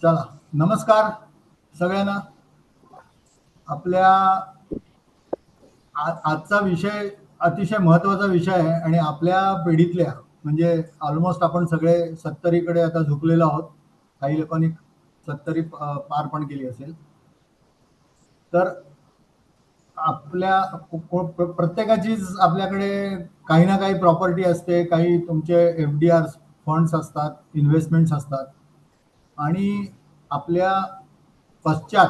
चला, नमस्कार सगळ्यांना. आपल्या आजचा विषय अतिशय महत्त्वाचा विषय आहे आणि आपल्या पिढीतल्या म्हणजे ऑलमोस्ट आपण सगळे 70कडे आता झुकलेलो आहोत. काही लोकांनी 70 पार पण केली असेल. तर आपल्या प्रत्येकाचीच आपल्याकडे काही ना काही प्रॉपर्टी असते, काही तुमचे FDR फंड्स असतात, इन्व्हेस्टमेंट्स असतात आणि आपल्या पश्चात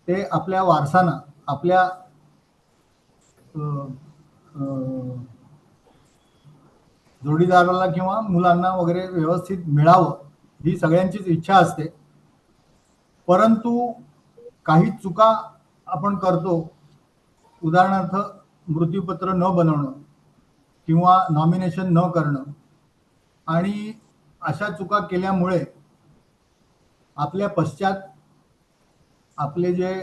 ते आपल्या वारसांना, आपल्या जोडीदाराला किंवा मुलांना वगैरे व्यवस्थित मिळावं ही सगळ्यांचीच इच्छा असते. परंतु काही चुका आपण करतो. उदाहरणार्थ मृत्यूपत्र न बनवणं किंवा नॉमिनेशन न करणं, आणि अशा चुका केल्यामुळे आपल्या पश्चात आपले जे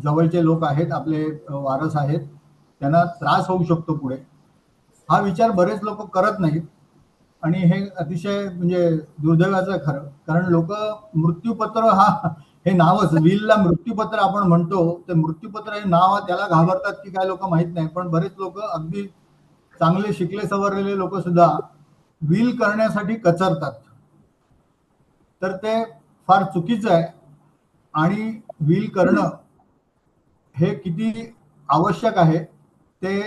जवळचे लोक आहेत, आपले वारस आहेत, त्यांना त्रास होऊ शकतो पुढे. हा विचार बरेच लोक करत नाहीत आणि हे अतिशय म्हणजे दुर्दैवाचं आहे खरं. कारण लोक मृत्यूपत्र हे नावच, विलला मृत्यूपत्र आपण म्हणतो, ते मृत्यूपत्र हे नाव त्याला घाबरतात की काय लोक माहित नाही. पण बरेच लोक, अगदी चांगले शिकले सवरलेले लोक सुद्धा विल करण्यासाठी कचरतात. तर ते फार चुकीचं आहे. आणि विल करणं हे किती आवश्यक आहे ते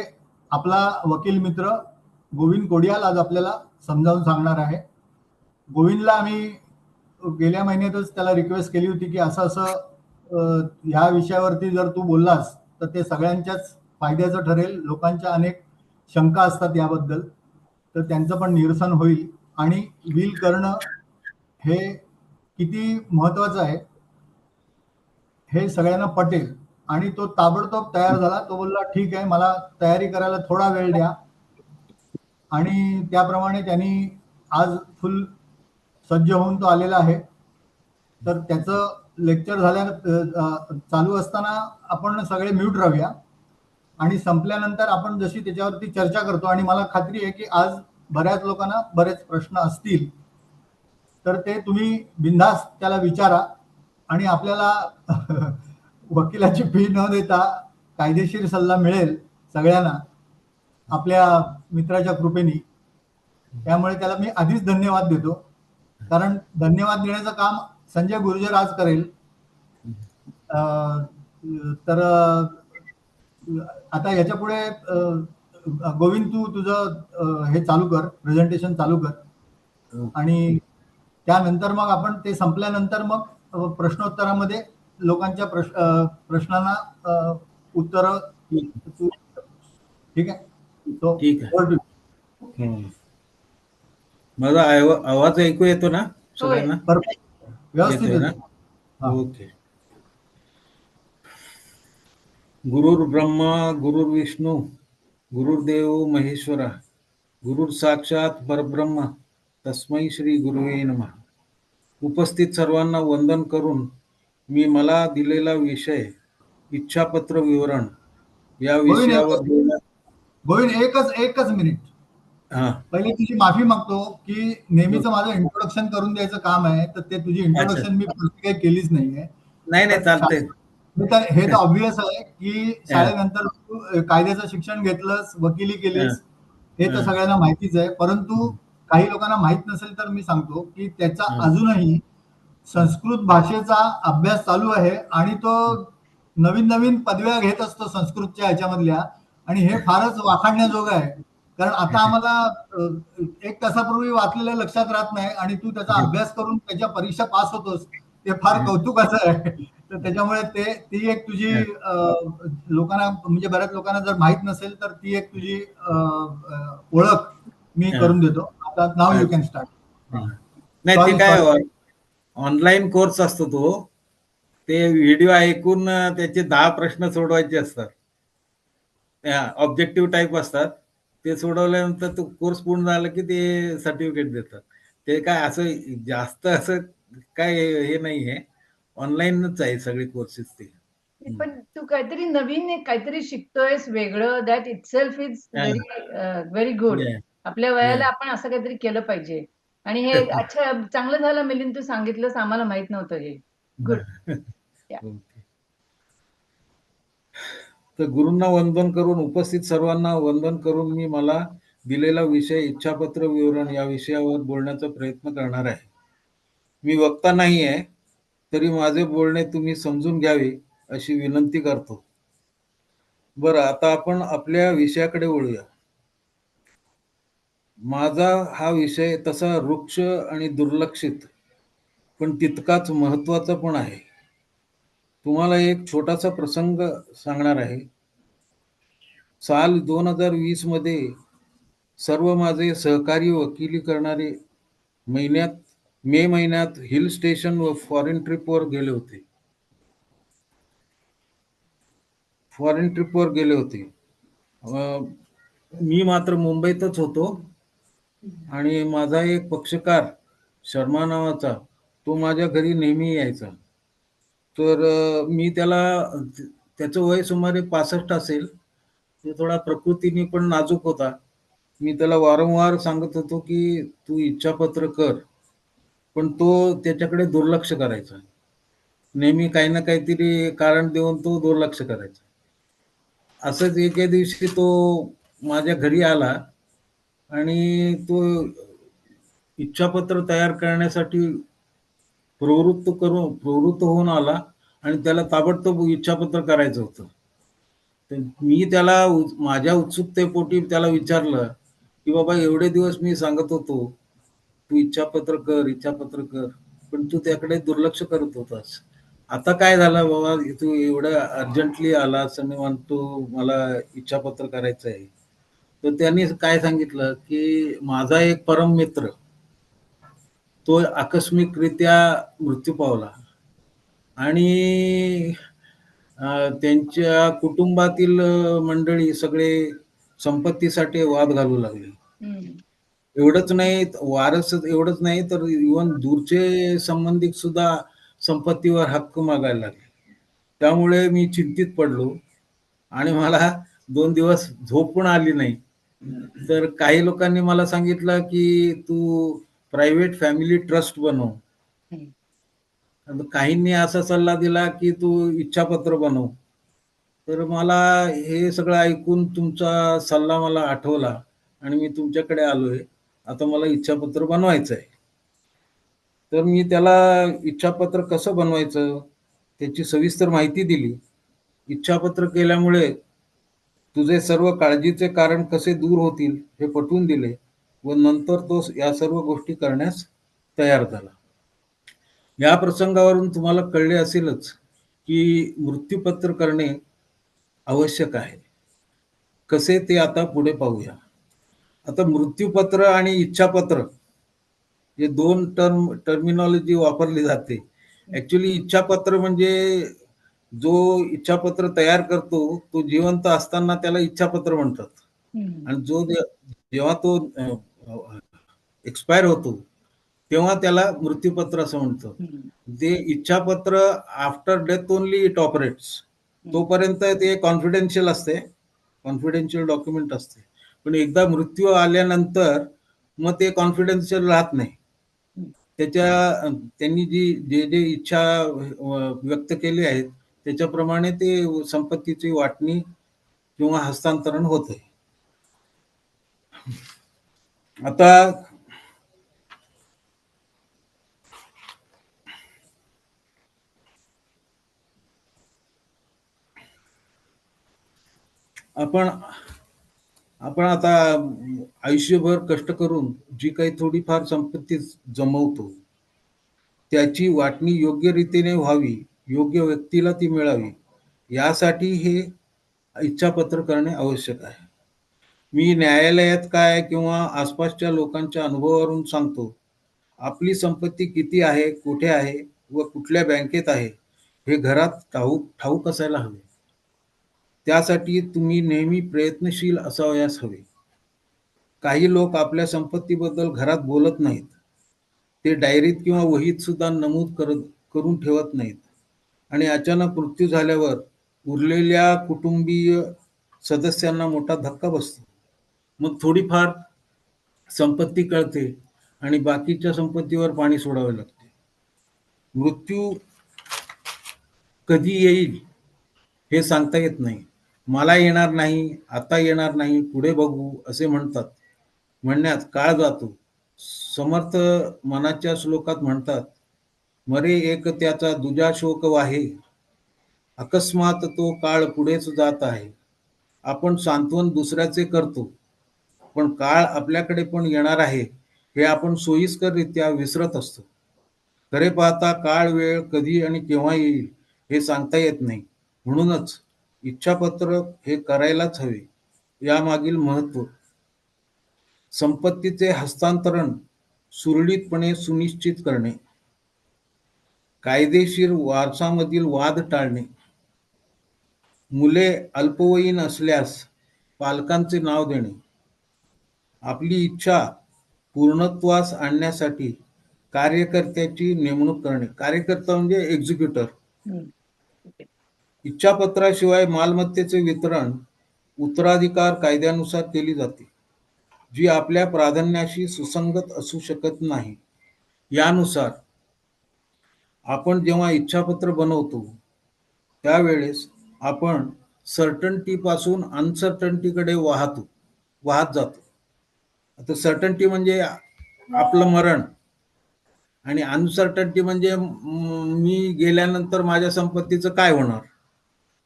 आपला वकील मित्र गोविंद कोडियाल आज आपल्याला समजावून सांगणार आहे. गोविंदला आम्ही गेल्या महिन्यातच त्याला रिक्वेस्ट केली होती की असं असं ह्या विषयावरती जर तू बोललास तर ते सगळ्यांच्याच फायद्याचं ठरेल. लोकांच्या अनेक शंका असतात याबद्दल, तर त्यांचं पण निरसन होईल आणि विल करणं हे किती महत्वाचं आहे हे सगळ्यांना पटेल. आणि तो ताबडतोब तयार झाला. तो बोलला ठीक आहे, मला तयारी करायला थोडा वेळ द्या. आणि त्याप्रमाणे त्यांनी आज फुल सज्ज होऊन तो आलेला आहे. तर त्याचं लेक्चर चालू असताना आपण सगळे म्यूट राहूया आणि संपल्यानंतर आपण जशी त्याच्यावरती चर्चा करतो. आणि मला खात्री आहे की आज बऱ्याच लोकांना बरेच प्रश्न असतील, तर ते तुम्ही बिनधास्त त्याला विचारा. आणि आपल्याला वकिलाची फी न देता कायदेशीर सल्ला मिळेल सगळ्यांना आपल्या मित्राच्या कृपेने. त्यामुळे त्याला मी आधीच धन्यवाद देतो, कारण धन्यवाद देण्याचं काम संजय गुर्जर आज करेल. तर आता याच्या पुढे गोविंद तू तुझं हे चालू कर, प्रेझेंटेशन चालू कर. आणि त्यानंतर मग आपण ते संपल्यानंतर मग प्रश्नोत्तरामध्ये लोकांच्या प्रश्नांना उत्तर. ठीक आहे? तो ठीक आहे. माझा आवाज ऐकू येतो ना सगळ्यांना? व्यवस्थित येतोय ना? ओके. गुरुर् ब्रह्मा गुरुर्विष्णू गुरुर्देव महेश्वरा गुरुर साक्षात परब्रह्म तस्मै श्री गुरुवे नमः. उपस्थित सर्वांना वंदन करून मी मला दिलेला विषय इच्छापत्र विवरण या विषयावर गोविंद एकच मिनिट. पहिले तुझी माफी मागतो की नेहमीच माझं इंट्रोडक्शन करून द्यायचं काम आहे, तर ते तुझी इंट्रोडक्शन मी काही केलीच नाहीये. नाही चालतंय. हे तर ऑब्व्हियस आहे की शाळेनंतर तू कायद्याचं शिक्षण घेतलंस, वकिली केलीस, हे तर सगळ्यांना माहितीच आहे. परंतु काही लोकांना माहित नसेल तर मी सांगतो की त्याचा अजूनही संस्कृत भाषेचा अभ्यास चालू आहे आणि तो नवीन नवीन पदव्या घेत असतो संस्कृतच्या ह्याच्यामधल्या. आणि हे फारच वाखाणण्याजोगं आहे, कारण आता आम्हाला 1 तासापूर्वी वाचलेलं लक्षात राहत नाही आणि तू त्याचा अभ्यास करून त्याच्या परीक्षा पास होतोस, ते फार कौतुकाचं आहे. तर त्याच्यामुळे ती एक तुझी लोकांना, म्हणजे बऱ्याच लोकांना जर माहित नसेल तर ती एक तुझी ओळख मी करून देतो. आता नाव यू कॅन स्टार्ट. नाही, ते काय ऑनलाईन कोर्स असतो तो, ते व्हिडिओ ऐकून त्याचे 10 प्रश्न सोडवायचे असतात. ऑब्जेक्टिव्ह टाईप असतात. ते सोडवल्यानंतर तो कोर्स पूर्ण झाला की ते सर्टिफिकेट देतात. ते काय असं जास्त असं काय हे नाहीये, ऑनलाईनच आहे सगळे कोर्सेस ते. पण तू काहीतरी नवीन काहीतरी शिकतोयस वेगळं, that itself is very good. आपल्या वयाला आपण असं काहीतरी केलं पाहिजे. आणि हे अच्छा चांगलं झालं मिलिंद तू सांगितलंस, आम्हाला माहित नव्हतं हे. गुड. ओके. तर गुरूंना वंदन करून, उपस्थित सर्वांना वंदन करून मी मला दिलेला विषय इच्छापत्र विवरण या विषयावर बोलण्याचा प्रयत्न करणार आहे. मी वक्ता नाही आहे, तरी माझे बोलणे तुम्ही समजून घ्यावे अशी विनंती करतो. बरं, आता आपण आपल्या विषयाकडे वळूया. माझा हा विषय तसा वृक्ष आणि दुर्लक्षित पण तितकाच महत्वाचा पण आहे. तुम्हाला एक छोटासा प्रसंग सांगणार आहे. साल 2020 मध्ये सर्व माझे सहकारी वकिली करणारे मे महिन्यात हिल स्टेशन व फॉरेन ट्रिपवर गेले होते. मी मात्र मुंबईतच होतो आणि माझा एक पक्षकार शर्मा नावाचा, तो माझ्या घरी नेहमी यायचा. तर मी त्याला, त्याचं वय सुमारे 65 असेल. तो थोडा प्रकृतीने पण नाजूक होता. मी त्याला वारंवार सांगत होतो की तू इच्छापत्र कर, पण तो त्याच्याकडे दुर्लक्ष करायचा. नेहमी काही ना काहीतरी कारण देऊन तो दुर्लक्ष करायचा. असंच एके दिवशी तो माझ्या घरी आला आणि तो इच्छापत्र तयार करण्यासाठी प्रवृत्त होऊन आला आणि त्याला ताबडतोब इच्छापत्र करायचं होतं. तर मी त्याला माझ्या उत्सुकतेपोटी त्याला विचारलं की बाबा, एवढे दिवस मी सांगत होतो तू इच्छापत्र कर, पण तू त्याकडे दुर्लक्ष करत होतास. आता काय झालं बाबा, तू एवढं अर्जंटली आलास आणि म्हणतो मला इच्छापत्र करायचं आहे. तर त्यांनी काय सांगितलं की माझा एक परम मित्र, तो आकस्मिकरित्या मृत्यू पावला आणि त्यांच्या कुटुंबातील मंडळी सगळे संपत्तीसाठी वाद घालू लागले. एवढंच नाही, एवढंच नाही तर इव्हन दूरचे संबंधित सुद्धा संपत्तीवर हक्क मागायला लागले. त्यामुळे मी चिंतित पडलो आणि मला 2 दिवस झोप पण आली नाही. तर काही लोकांनी मला सांगितलं की तू प्रायव्हेट फॅमिली ट्रस्ट बनव. काहींनी असा सल्ला दिला की तू इच्छापत्र बनव. तर मला हे सगळं ऐकून तुमचा सल्ला मला आठवला आणि मी तुमच्याकडे आलोय. आता मला इच्छापत्र बनवायचं आहे. तर मी त्याला इच्छापत्र कसं बनवायचं त्याची सविस्तर माहिती दिली. इच्छापत्र केल्यामुळे तुझे सर्व काळजीचे कारण कसे दूर होतील हे पटवून दिले व नंतर तो या सर्व गोष्टी करण्यास तयार झाला. या प्रसंगावरून तुम्हाला कळले असेलच की मृत्यूपत्र करणे आवश्यक आहे. कसे ते आता पुढे पाहूया. आता मृत्यूपत्र आणि इच्छापत्र हे 2 टर्मिनॉलॉजी वापरली जाते. ऍक्च्युली इच्छापत्र म्हणजे जो इच्छापत्र तयार करतो तो जिवंत असताना त्याला इच्छापत्र म्हणतात, आणि जेव्हा तो एक्सपायर होतो तेव्हा त्याला मृत्यूपत्र असं म्हणतो. ते इच्छापत्र after death only it operates. तोपर्यंत ते कॉन्फिडेन्शियल असते, कॉन्फिडेन्शियल डॉक्युमेंट असते. पण एकदा मृत्यू आल्यानंतर मग ते कॉन्फिडेन्शियल राहत नाही. त्यांनी जे इच्छा व्यक्त केली आहेत त्याच्याप्रमाणे ते संपत्तीची वाटणी किंवा हस्तांतरण होते. आता आपण आता आयुष्यभर कष्ट करून जी काही थोडीफार संपत्ती जमवतो त्याची वाटणी योग्य रीतीने व्हावी, योग्य व्यक्तीला ती मिळावी, यासाठी हे इच्छापत्र करणे आवश्यक आहे. मी न्यायालयात काय किंवा आसपासच्या लोकांच्या अनुभवावरून सांगतो, आपली संपत्ती किती आहे, कुठे आहे व कुठल्या बँकेत आहे हे घरात ठाऊक असायला हवे. त्यासाठी तुम्ही नेहमी प्रयत्नशील असावयास हवे. काही लोक आपल्या संपत्तीबद्दल घरात बोलत नाहीत. ते डायरीत किंवा वहीत सुद्धा नमूद करून ठेवत नाहीत आणि अचानक मृत्यू झाल्यावर उरलेल्या कुटुंबीय सदस्यांना मोठा धक्का बसतो. मग थोडीफार संपत्ती कळते आणि बाकीच्या संपत्तीवर पाणी सोडावे लागते. मृत्यू कधी येईल हे सांगता येत नाही. मला येणार नाही, आता येणार नाही, पुढे बघू असे म्हणण्यात काळ जातो. समर्थ मनाच्या श्लोकात म्हणतात, मरे एक त्याचा दुजा शोक वाहे, अकस्मात तो काळ पुढेच जात आहे. आपण सांत्वन दुसऱ्याचे करतो, पण काळ आपल्याकडे पण येणार आहे हे आपण सोयीस्कररित्या विसरत असतो. खरे पाहता काळ, वेळ कधी आणि केव्हा येईल हे सांगता येत नाही. म्हणूनच इच्छापत्र हे करायलाच हवे. यामागील महत्त्व: संपत्तीचे हस्तांतरण सुरळीतपणे सुनिश्चित करणे, कायदेशीर वारसामधील वाद टाळणे, मुले अल्पवयीन असल्यास पालकांचे नाव देणे, आपली इच्छा पूर्णत्वास आणण्यासाठी कार्यकर्त्याची नेमणूक करणे. कार्यकर्ता म्हणजे एक्झिक्युटर. इच्छापत्राशिवाय मालमत्तेचे वितरण उत्तराधिकार कायद्यानुसार केली जाते, जी आपल्या प्राधान्याशी सुसंगत असू शकत नाही. यानुसार आपण जेव्हा इच्छापत्र बनवतो त्यावेळेस आपण सर्टन्टी पासून अनसर्टन्टीकडे वाहत जातो. आता सर्टन्टी म्हणजे आपलं मरण आणि अनसर्टन्टी म्हणजे मी गेल्यानंतर माझ्या संपत्तीचं काय होणार.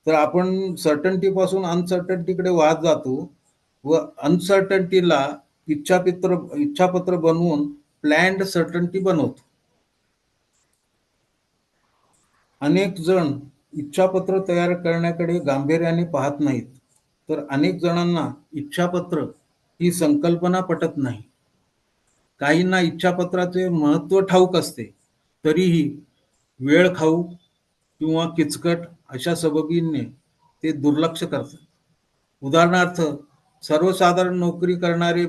तर आपण सर्टन्टी पासून अनसर्टन्टीकडे वाहत जातो व अनसर्टन्टीला इच्छापत्र बनवून प्लॅन्ड सर्टन्टी बनवतो. अनेक जण इच्छापत्र तयार करण्याकडे गांभीर्याने पाहत नाहीत, तर अनेक जणांना इच्छापत्र ही संकल्पना पटत नाही. काहींना इच्छापत्राचे महत्त्व ठाऊक असते, तरीही वेळ खाऊ किंवा किचकट अशा सबबींनी ते दुर्लक्ष करतात. उदाहरणार्थ, सर्वसाधारण नोकरी करणारे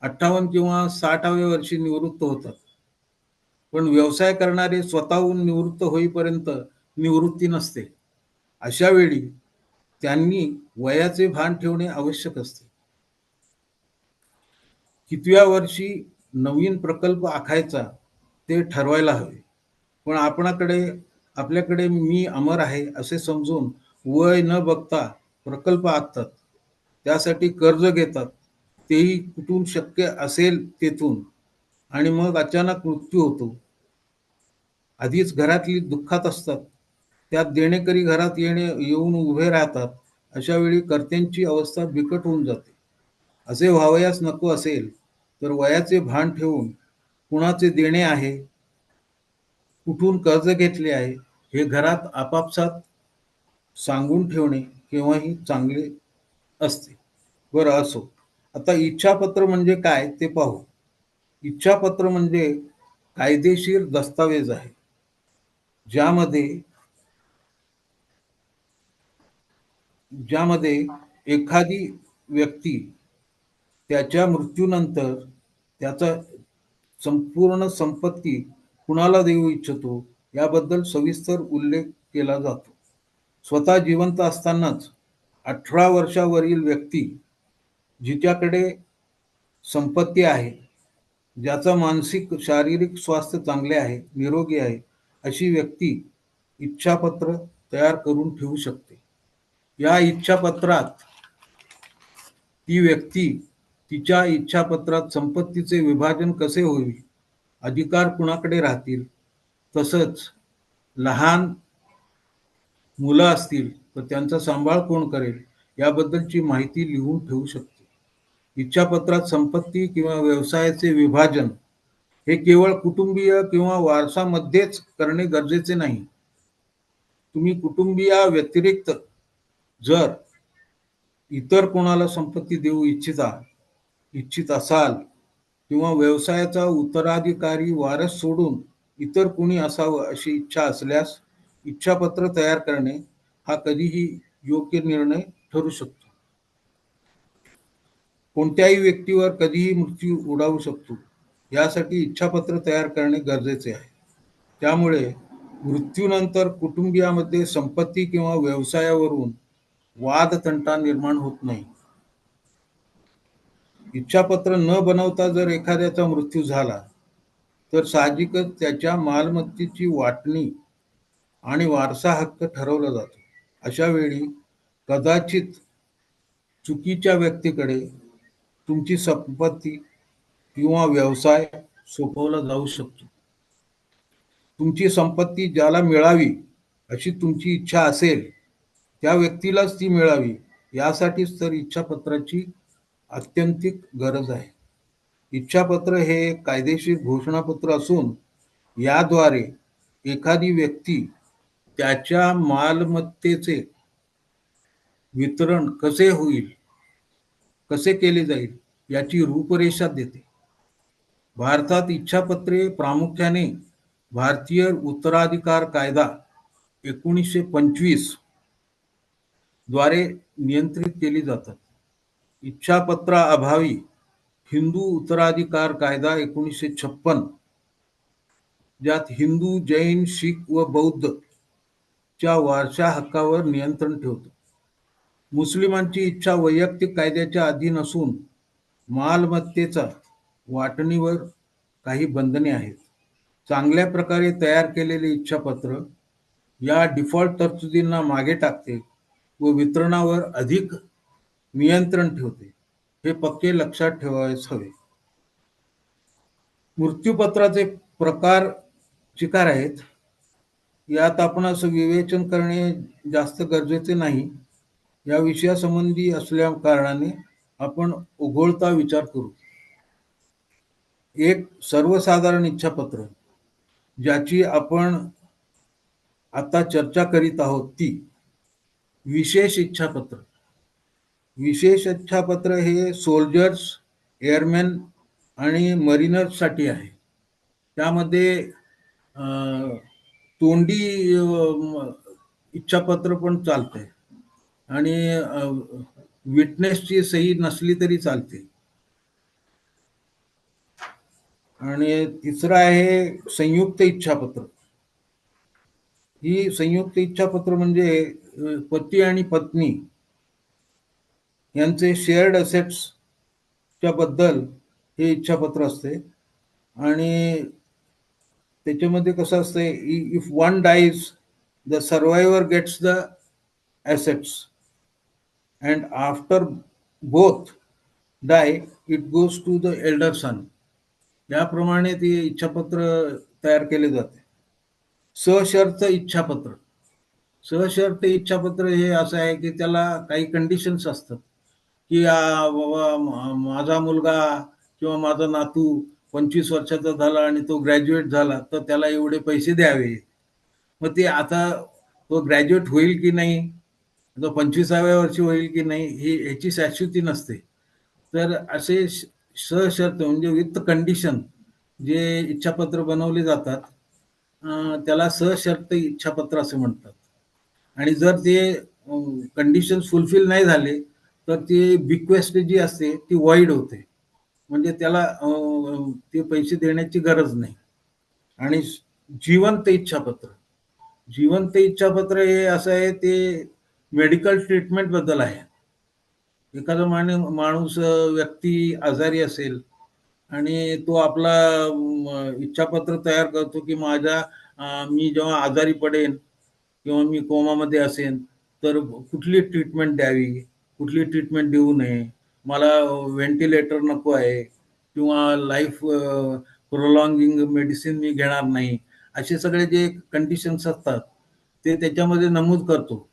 58 किंवा 60व्या वर्षी निवृत्त होतात, पण व्यवसाय करणारे स्वतःहून निवृत्त होईपर्यंत निवृत्ती नसते. अशा वेळी त्यांनी वयाचे भान ठेवणे आवश्यक असते. कितव्या वर्षी नवीन प्रकल्प आखायचा ते ठरवायला हवे, पण आपल्याकडे मी अमर आहे असे समजून वय न बघता प्रकल्प आखतात. त्यासाठी कर्ज घेतात, तेही कुठून शक्य असेल तेथून, आणि मग अचानक मृत्यू होतो. आधीच घरातली दुःखात असतात, त्यात देणेकरी घरात येऊन उभे राहतात. अशा वेळी कर्त्यांची अवस्था बिकट होऊन जाते. असे व्हावयास नको असेल तर वयाचे भान ठेवून कुणाचे देणे आहे, कुठून कर्ज घेतले आहे हे घरात आपापसात सांगून ठेवणे केव्हाही चांगले असते. बरं असो, आता इच्छापत्र म्हणजे काय ते पाहू. इच्छापत्र म्हणजे कायदेशीर दस्तावेज आहे, ज्यामध्ये एखादी व्यक्ती त्याच्या मृत्यूनंतर त्याचा संपूर्ण संपत्ती कुणाला देऊ इच्छितो याबद्दल सविस्तर उल्लेख केला जातो. स्वतः जिवंत असतानाच 18 वर्षावरील व्यक्ती, जिच्याकडे संपत्ती आहे, ज्याचा मानसिक शारीरिक स्वास्थ्य चांगले आहे, निरोगी आहे, अशी व्यक्ती इच्छापत्र तयार करून ठेवू शकते. या इच्छापत्रात ती व्यक्ती तिच्या इच्छापत्रात संपत्तीचे विभाजन कसे होईल, अधिकार कुणाकडे राहतील, तसंच लहान मुलं असतील तर त्यांचा सांभाळ कोण करेल याबद्दलची माहिती लिहून ठेवू शकते. इच्छापत्रात संपत्ती किंवा व्यवसायाचे विभाजन हे केवळ कुटुंबीय किंवा वारसामध्येच करणे गरजेचे नाही. तुम्ही कुटुंबिया व्यतिरिक्त जर इतर कोणाला संपत्ती देऊ इच्छित असाल किंवा व्यवसायाचा उत्तराधिकारी वारस सोडून इतर कोणी असावं अशी इच्छा असल्यास इच्छापत्र तयार करणे हा कधीही योग्य निर्णय ठरू शकतो. कोणत्याही व्यक्तीवर कधीही मृत्यू ओढावू शकतो, यासाठी इच्छापत्र तयार करणे गरजेचे आहे. त्यामुळे मृत्यूनंतर कुटुंबियामध्ये संपत्ती किंवा व्यवसायावरून वादतंटा निर्माण होत नाही. इच्छापत्र न बनवता जर एखाद्याचा मृत्यू झाला तर साहजिकच त्याच्या मालमत्तेची वाटणी आणि वारसा हक्क ठरवला जातो. अशा वेळी कदाचित चुकीच्या व्यक्तीकडे तुमची संपत्ती किंवा व्यवसाय सोपवला जाऊ शकतो. तुमची संपत्ती ज्याला मिळावी अशी तुमची इच्छा असेल त्या व्यक्तीलाच ती मिळावी, यासाठीच तर इच्छापत्राची आत्यंतिक गरज आहे. इच्छापत्र हे एक कायदेशीर घोषणापत्र असून याद्वारे एखादी व्यक्ती त्याच्या मालमत्तेचे वितरण कसे होईल, कसे केले जाईल याची रूपरेषा देते. भारतात इच्छापत्रे प्रामुख्याने भारतीय उत्तराधिकार कायदा 1925 द्वारे नियंत्रित केली जातात. इच्छापत्राअभावी हिंदू उत्तराधिकार कायदा 1956 ज्यात हिंदू, जैन, शीख व बौद्ध च्या वारसा हक्कावर नियंत्रण ठेवतो. मुस्लिमांची इच्छा वैयक्तिक कायद्याच्या अधीन असून मालमत्तेचा वाटणीवर काही बंधने आहेत. चांगल्या प्रकारे तयार केलेले इच्छापत्र या डिफॉल्ट तरतुदींना मागे टाकते व वितरणावर अधिक नियंत्रण ठेवते. हे पक्के लक्षात ठेवायच हवे. मृत्यूपत्राचे प्रकार चिकार आहेत. यात आपण असं विवेचन करणे जास्त गरजेचे नाही. या विषयासंबंधी असल्या कारणाने आपण ओघळता विचार करू. एक सर्वसाधारण इच्छापत्र ज्याची आपण आता चर्चा करीत आहोत ती विशेष इच्छापत्र. विशेष इच्छापत्र हे सोल्जर्स, एअरमॅन आणि मरीनर्ससाठी आहे. त्यामध्ये तोंडी इच्छापत्र पण चालते आणि विटनेसची सही नसली तरी चालते. आणि तिसरं आहे संयुक्त इच्छापत्र. ही संयुक्त इच्छापत्र म्हणजे पती आणि पत्नी यांचे शेअर्ड असेट्सच्या बद्दल हे इच्छापत्र असते. आणि त्याच्यामध्ये कसं असते, if one dies the survivor gets the assets and after both die it goes to the elder son. याप्रमाणे ते इच्छापत्र तयार केले जाते. सशर्त इच्छापत्र. सशर्त इच्छापत्र हे असं आहे की त्याला काही कंडिशन्स असतात की बाबा माझा मुलगा किंवा माझा नातू 25 वर्षाचा झाला आणि तो ग्रॅज्युएट झाला तर त्याला एवढे पैसे द्यावे. मग ते आता तो ग्रॅज्युएट होईल की नाही, तो 25व्या वर्षी होईल की नाही ही ह्याची शाश्वती नसते. तर असे सशर्त म्हणजे विथ कंडिशन जे इच्छापत्र बनवले जातात त्याला सशर्त इच्छापत्र असे म्हणतात. आणि जर ते कंडिशन्स फुलफिल नाही झाले तर ती बिक्वेस्ट जी असते ती वॉइड होते, म्हणजे त्याला ते पैसे देण्याची गरज नाही. आणि जिवंत इच्छापत्र. जिवंत इच्छापत्र हे असं आहे, ते मेडिकल ट्रीटमेंट बद्दल आहे. एखादा माणूस व्यक्ती आजारी असेल आणि तो आपला इच्छापत्र तयार करतो की मी जेव्हा आजारी पडेन किंवा मी कोमामध्ये असेन तर कुठली ट्रीटमेंट द्यावी, कुठली ट्रीटमेंट देऊ नये, मला व्हेंटिलेटर नको आहे किंवा लाईफ प्रोलॉंगिंग मेडिसिन मी घेणार नाही, असे सगळे जे कंडिशन्स असतात ते त्याच्यामध्ये नमूद करतो.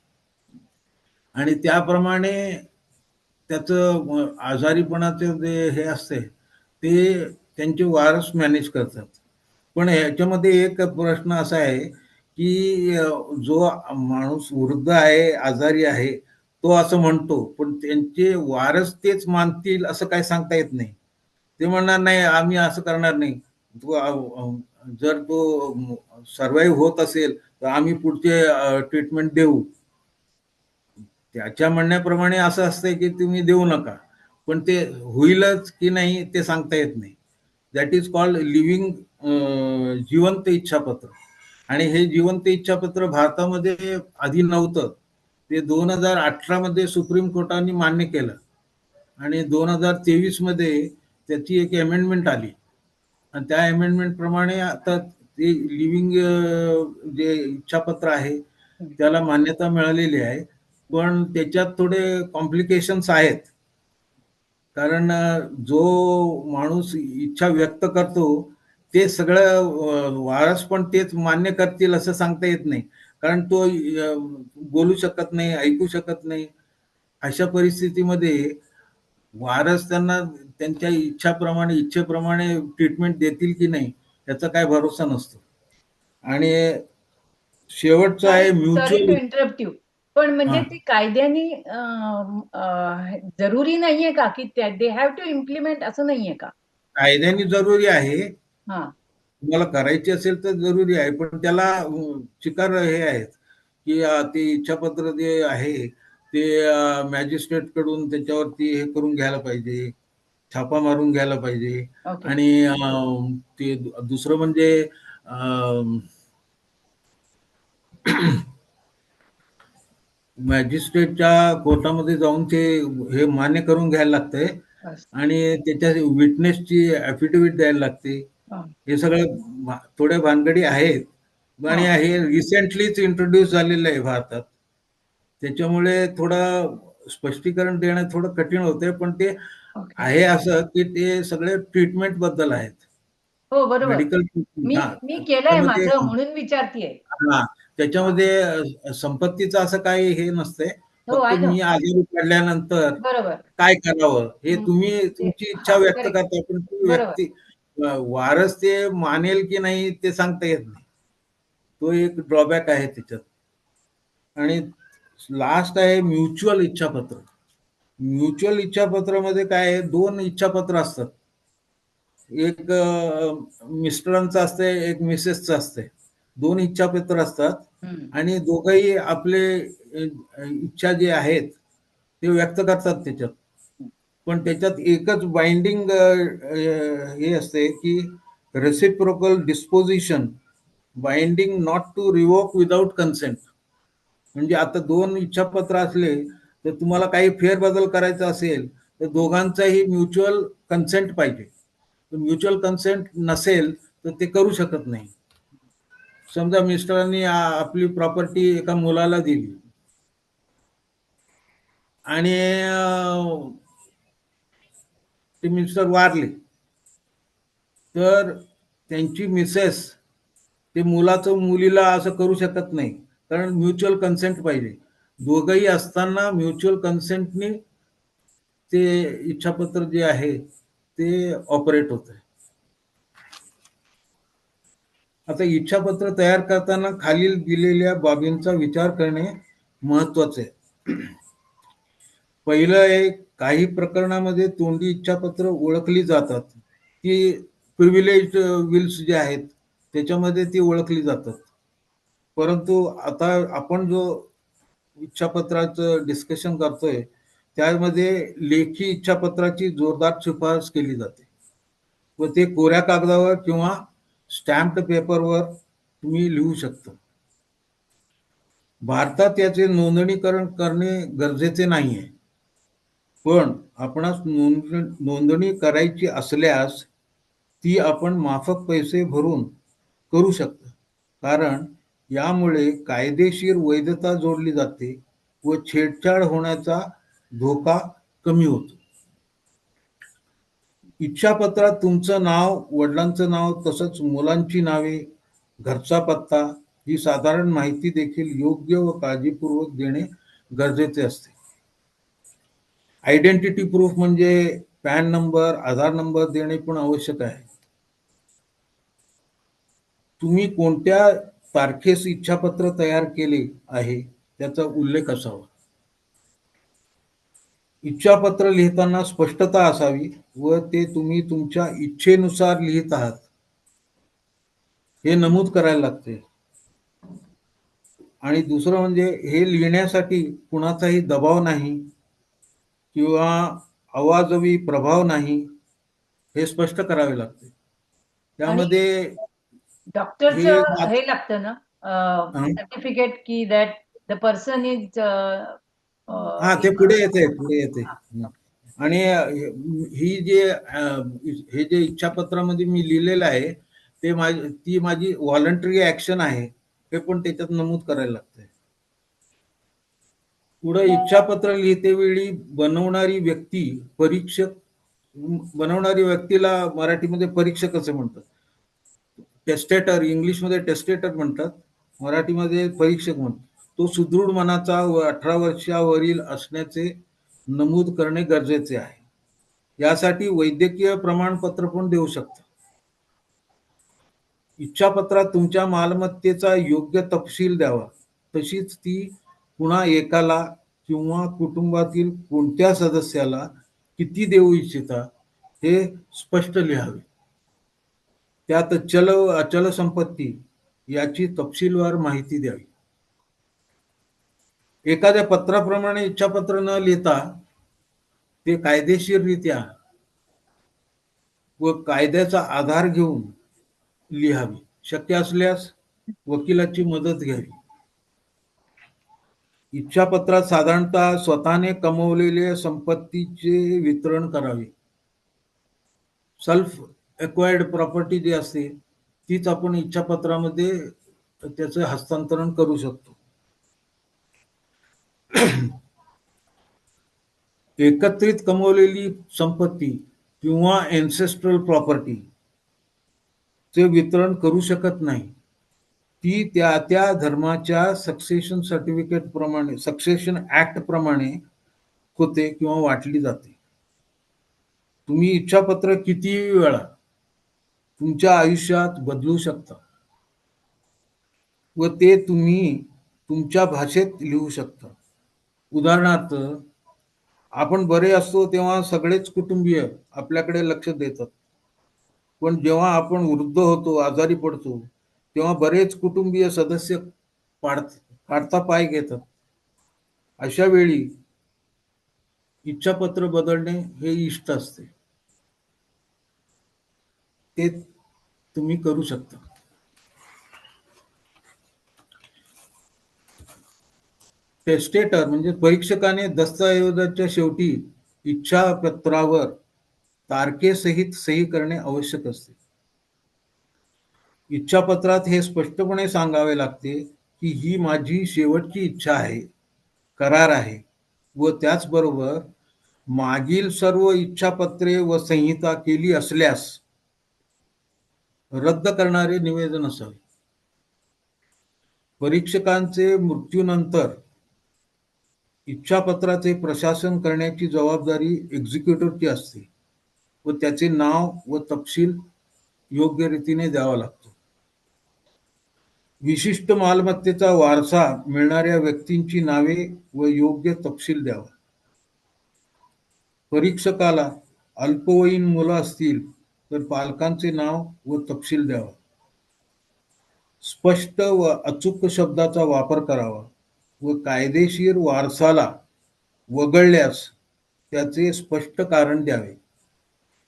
आणि त्याप्रमाणे त्याचं आजारीपणाचे जे हे असते ते त्यांचे वारस मॅनेज करतात. पण ह्याच्यामध्ये एक प्रश्न असा आहे की जो माणूस वृद्ध आहे, आजारी आहे, तो असं म्हणतो, पण त्यांचे वारस तेच मानतील असं काय सांगता येत नाही. ते म्हणणार नाही आम्ही असं करणार नाही, जर तो सर्वाईव्ह होत असेल तर आम्ही पुढचे ट्रीटमेंट देऊ. त्याच्या म्हणण्याप्रमाणे असं असतंय की तुम्ही देऊ नका, पण ते होईलच की नाही ते सांगता येत नाही. दॅट इज कॉल्ड लिव्हिंग जिवंत इच्छापत्र. आणि हे जिवंत इच्छापत्र भारतामध्ये आधी नव्हतं. ते 2018 मध्ये सुप्रीम कोर्टाने मान्य केलं आणि 2023 मध्ये त्याची एक अमेंडमेंट आली आणि त्या अमेंडमेंट प्रमाणे आता ते लिव्हिंग जे इच्छापत्र आहे त्याला मान्यता मिळालेली आहे, पण त्याच्यात थोडे कॉम्प्लिकेशन्स आहेत. कारण जो माणूस इच्छा व्यक्त करतो ते सगळं वारस पण तेच मान्य करतील असं सांगता येत नाही. कारण तो बोलू शकत नाही, ऐकू शकत नाही. अशा परिस्थितीमध्ये वारस त्यांना त्यांच्या इच्छेप्रमाणे ट्रीटमेंट देतील की नाही याचा काय भरोसा नसतो. आणि शेवटचं आहे sorry to mutual. Interrupt you. पण म्हणजे ते कायद्याने जरुरी नाहीये का की दे हॅव टू इम्प्लिमेंट, असं नाहीये का? कायद्याने जरुरी आहे, हा. तुम्हाला करायची असेल तर जरुरी आहे, पण त्याला शिकार हे आहेत की ते इच्छापत्र जे आहे ते मॅजिस्ट्रेट कडून त्याच्यावरती हे करून घ्यायला पाहिजे, छापा मारून घ्यायला पाहिजे. ओके. आणि ते दुसरं म्हणजे मॅजिस्ट्रेटच्या कोर्टामध्ये जाऊन ते हे मान्य करून घ्यायला लागतंय आणि त्याच्या विटनेसची ऍफिडेव्हिट द्यायला लागते. हे सगळं थोड्या भानगडी आहेत आणि हे रिसेंटलीच इंट्रोड्यूस झालेलं आहे भारतात. त्याच्यामुळे थोडं स्पष्टीकरण देणं थोडं कठीण होतंय, पण ते आहे असं की ते सगळे ट्रीटमेंट बद्दल आहेत. हो, बरोबर. मेडिकल मी केलंय माझं म्हणून विचारतीये. हा, त्याच्यामध्ये संपत्तीचं असं काही हे नसतंय. हो, फक्त आय नो. मी आजारी पडल्यानंतर बरोबर. काय करावं हे तुम्ही ते तुमची इच्छा व्यक्त करेक्ट. करता, पण ती बरोबर. व्यक्ती वारस ते मानेल की नाही ते सांगता येत नाही. तो एक ड्रॉबॅक आहे त्याच्यात. आणि लास्ट आहे म्युच्युअल इच्छापत्र. म्युच्युअल इच्छापत्रामध्ये काय आहे, 2 इच्छापत्र असतात. एक मिस्टरांचं असते, एक मिसेसचं असते. 2 इच्छापत्र असतात आणि दोघंही आपले इच्छा जे आहेत ते व्यक्त करतात त्याच्यात. पण त्याच्यात एकच बाइंडिंग हे असते की reciprocal disposition binding not to revoke without consent. म्हणजे आता 2 इच्छापत्र असले तर तुम्हाला काही फेरबदल करायचा असेल तर दोघांचाही म्युच्युअल कन्सेंट पाहिजे. म्युच्युअल कन्सेंट नसेल तर ते करू शकत नाही. समजा मिस्टरांनी आपली प्रॉपर्टी एका मुलाला दिली आणि ते मिस्टर वारले, तर त्यांची मिसेस ते मुलीला असं करू शकत नाही, कारण म्युच्युअल कन्सेंट पाहिजे. दोघंही असताना म्युच्युअल कन्सेंटने ते इच्छापत्र जे आहे ते ऑपरेट होत आहे. आता इच्छापत्र तयार करताना खालील दिलेल्या बाबींचा विचार करणे महत्वाचे आहे. पहिलं एक, काही प्रकरणामध्ये तोंडी इच्छापत्र ओळखली जातात. ती प्रिव्हिलेज विल्स जे आहेत त्याच्यामध्ये ती ओळखली जातात. परंतु आता आपण जो इच्छापत्राचं डिस्कशन करतोय त्यामध्ये लेखी इच्छापत्राची जोरदार शिफारस केली जाते व ते कोऱ्या कागदावर किंवा स्टॅम्प्ड पेपरवर तुम्ही लिहू शकता. भारतात याचे नोंदणीकरण करणे गरजेचे नाहीये, पण आपणास नोंदणी करायची असल्यास ती आपण माफक पैसे भरून करू शकतो, कारण यामुळे कायदेशीर वैधता जोडली जाते व छेडछाड होण्याचा धोका कमी होतो. इच्छापत्रात तुमचं नाव, वडिलांचं नाव, तसंच मुलांची नावे, घरचा पत्ता ही साधारण माहिती देखील योग्य व काळजीपूर्वक देणे गरजेचे असते. आयडेंटिटी प्रूफ म्हणजे पॅन नंबर, आधार नंबर देणे पण आवश्यक आहे. तुम्ही कोणत्या तारखेस इच्छापत्र तयार केले आहे त्याचा उल्लेख असावा. इच्छापत्र लिहिताना स्पष्टता असावी व ते तुम्ही तुमच्या इच्छेनुसार लिहित आहात हे नमूद करायला लागते. आणि दुसरं म्हणजे हे लिहिण्यासाठी कुणाचाही दबाव नाही किंवा अवाजवी प्रभाव नाही हे स्पष्ट करावे लागते. त्यामध्ये डॉक्टरचं हे लागतं ना सर्टिफिकेट की दॅट द पर्सन इज हा, ते पुढे येते. आणि ही हे जे इच्छापत्रामध्ये मी लिहिलेलं आहे ते ती माझी व्हॉलंटरी ऍक्शन आहे, हे पण त्याच्यात नमूद करायला लागतंय. पुढे इच्छापत्र लिहिते वेळी बनवणारी व्यक्तीला मराठीमध्ये परीक्षक असे म्हणतात. टेस्टेटर, इंग्लिशमध्ये टेस्टेटर म्हणतात, मराठीमध्ये परीक्षक म्हणतात. तो सुदृढ मनाचा व 18 वर्षावरील असण्याचे नमूद करणे गरजेचे आहे. यासाठी वैद्यकीय प्रमाणपत्र पण देऊ शकता. इच्छापत्रात तुमच्या मालमत्तेचा योग्य तपशील द्यावा. तशीच ती पुन्हा एकाला किंवा कुटुंबातील कोणत्या सदस्याला किती देऊ इच्छिता हे स्पष्ट लिहावे. त्यात चल व अचल संपत्ती याची तपशीलवार माहिती द्यावी. एखाद्या पत्राप्रमाणे इच्छापत्र न लिहिता ते कायदेशीररित्या व कायद्याचा आधार घेऊन लिहावी. शक्य असल्यास वकिलाची मदत घ्यावी. इच्छापत्रात साधारणतः स्वतःने कमवलेल्या संपत्तीचे वितरण करावे. सेल्फ एक्वायर्ड प्रॉपर्टी जी असते तीच आपण इच्छापत्रामध्ये त्याचं हस्तांतरण करू शकतो. एकत्रित कमवलेली संपत्ती किंवा एन्सेस्ट्रल प्रॉपर्टी चे वितरण करू शकत नाही. ती त्या त्या धर्माच्या सक्सेशन सर्टिफिकेट प्रमाणे, सक्सेशन ऍक्ट प्रमाणे होते किंवा वाटली जाते. तुम्ही इच्छापत्र किती वेळा तुमच्या आयुष्यात बदलू शकता व ते तुम्ही तुमच्या भाषेत लिहू शकता. उदाहरणार्थ, आपण बरे असतो तेव्हा सगळेच कुटुंबीय आपल्याकडे लक्ष देतात, पण जेव्हा आपण वृद्ध होतो, आजारी पडतो, तेव्हा बरेच कुटुंबीय सदस्य पाडता पाय घेतात. अशा वेळी इच्छापत्र बदलणे हे इष्ट असते. ते तुम्ही करू शकता. टेस्टेटर म्हणजे परीक्षकाने दस्तऐवजाच्या शेवटी इच्छापत्रावर तारखेसहित सही करणे आवश्यक असते. इच्छापत्रात हे स्पष्टपणे सांगावे लागते की ही माझी शेवटची इच्छा आहे, करार आहे व त्याचबरोबर मागील सर्व इच्छापत्रे व संहिता केली असल्यास रद्द करणारे निवेदन असावे. परीक्षकांचे मृत्यूनंतर इच्छापत्राचे प्रशासन करण्याची जबाबदारी एक्झिक्युटिव्हची असते व त्याचे नाव व तपशील योग्य रीतीने द्यावा लागतो. विशिष्ट मालमत्तेचा वारसा मिळणाऱ्या व्यक्तींची नावे व योग्य तपशील द्यावा. परीक्षकाला अल्पवयीन मुलं असतील तर पालकांचे नाव व तपशील द्यावा. स्पष्ट व अचूक शब्दाचा वापर करावा व कायदेशीर वारसाला वगळल्यास त्याचे स्पष्ट कारण द्यावे.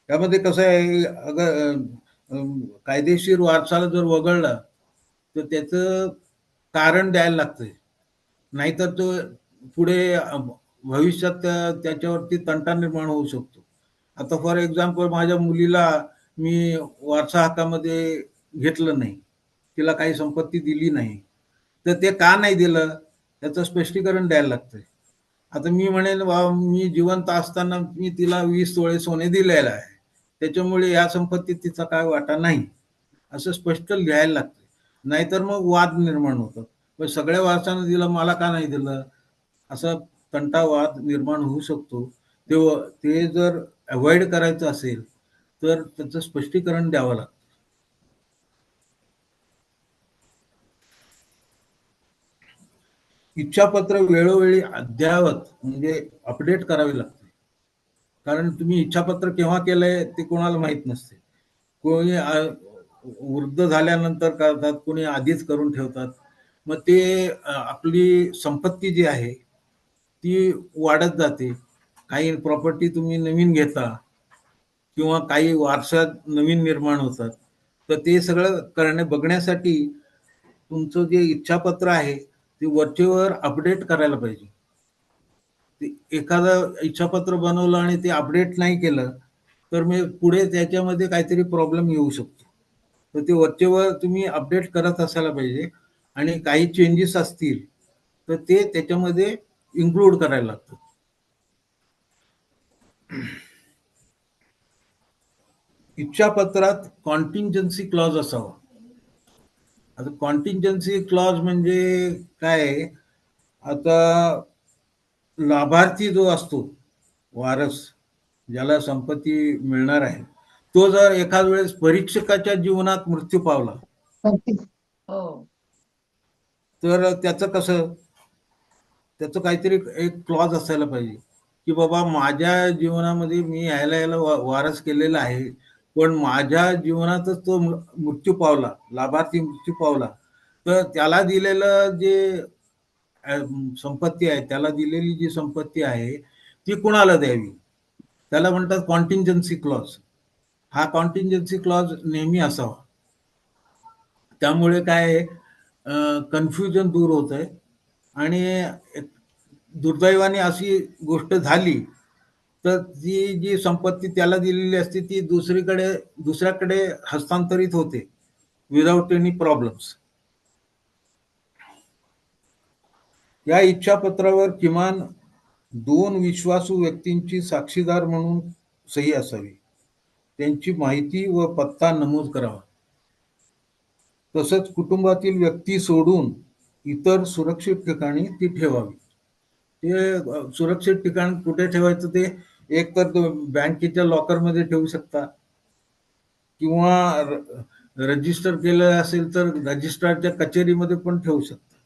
त्यामध्ये कसं आहे, कायदेशीर वारसाला जर वगळला तर त्याचं कारण द्यायला लागतंय, नाहीतर तो पुढे भविष्यात त्याच्यावरती तंटा निर्माण होऊ शकतो. आता फॉर एक्झाम्पल, माझ्या मुलीला मी वारसा हक्कामध्ये घेतलं नाही, तिला काही संपत्ती दिली नाही, तर ते का नाही दिलं त्याचं स्पष्टीकरण द्यायला लागतंय. आता मी म्हणेन मी जिवंत असताना मी तिला 20 तोळे सोने दिलेलं आहे, त्याच्यामुळे या संपत्तीत तिचा काय वाटा नाही, असं स्पष्ट लिहायला लागतं. नाहीतर मग वाद निर्माण होतात. पण सगळ्या वारसानं दिलं, मला का नाही दिलं, असा तंटावाद निर्माण होऊ शकतो. ते जर अवॉइड करायचं असेल तर त्याचं स्पष्टीकरण द्यावं लागतं. इच्छापत्र वेळोवेळी अद्ययावत म्हणजे अपडेट करावी लागते. कारण तुम्ही इच्छापत्र केव्हा केलंय ते कोणाला माहित नसते. कोणी वृद्ध झाल्यानंतर करतात, कोणी आधीच करून ठेवतात. मग ते आपली संपत्ती जी आहे ती वाढत जाते. काही प्रॉपर्टी तुम्ही नवीन घेता किंवा काही वारसात नवीन निर्माण होतात, तर ते सगळं बघण्यासाठी तुमचं जे इच्छापत्र आहे ते वरचेवर अपडेट करायला पाहिजे. एखादं इच्छापत्र बनवलं आणि ते अपडेट नाही केलं तर मी पुढे त्याच्यामध्ये काहीतरी प्रॉब्लेम येऊ शकतो. तर ते वरचेवर तुम्ही अपडेट करत असायला पाहिजे आणि काही चेंजेस असतील तर ते त्याच्यामध्ये इन्क्लूड करायला लागतं. इच्छापत्रात कॉन्टिंजन्सी क्लॉज असावा. आता कॉन्टिंजन्सी क्लॉज म्हणजे काय आहे? आता लाभार्थी जो असतो, वारस ज्याला संपत्ती मिळणार आहे, तो जर एखाद वेळेस परीक्षकाच्या जीवनात मृत्यू पावला हो. तर त्याचं काहीतरी एक क्लॉज असायला पाहिजे की बाबा माझ्या जीवनामध्ये मी यायला वारस केलेला आहे, पण माझ्या जीवनातच तो मृत्यू पावला, लाभार्थी मृत्यू पावला, तर त्याला दिलेलं जे संपत्ती आहे, त्याला दिलेली जी संपत्ती आहे ती कुणाला द्यावी, त्याला म्हणतात कॉन्टिंजन्सी क्लॉज. हा कॉन्टिंजन्सी क्लॉज नेहमी असावा. त्यामुळे काय कन्फ्युजन दूर होत आहे. आणि दुर्दैवाने अशी गोष्ट झाली तर ती जी संपत्ती त्याला दिलेली असते ती दुसऱ्याकडे हस्तांतरित होते विदाउट एनी प्रॉब्लेम्स. या इच्छापत्रावर किमान 2 विश्वासू व्यक्तींची साक्षीदार म्हणून सही असावी. त्यांची माहिती व पत्ता नमूद करावा. तसंच कुटुंबातील व्यक्ती सोडून इतर सुरक्षित ठिकाणी ती ठेवावी. ते सुरक्षित ठिकाण कुठे ठेवायचं ते एक तर बँकेच्या लॉकरमध्ये ठेवू शकता किंवा रजिस्टर केलं असेल तर रजिस्ट्रारच्या कचेरीमध्ये पण ठेवू शकता.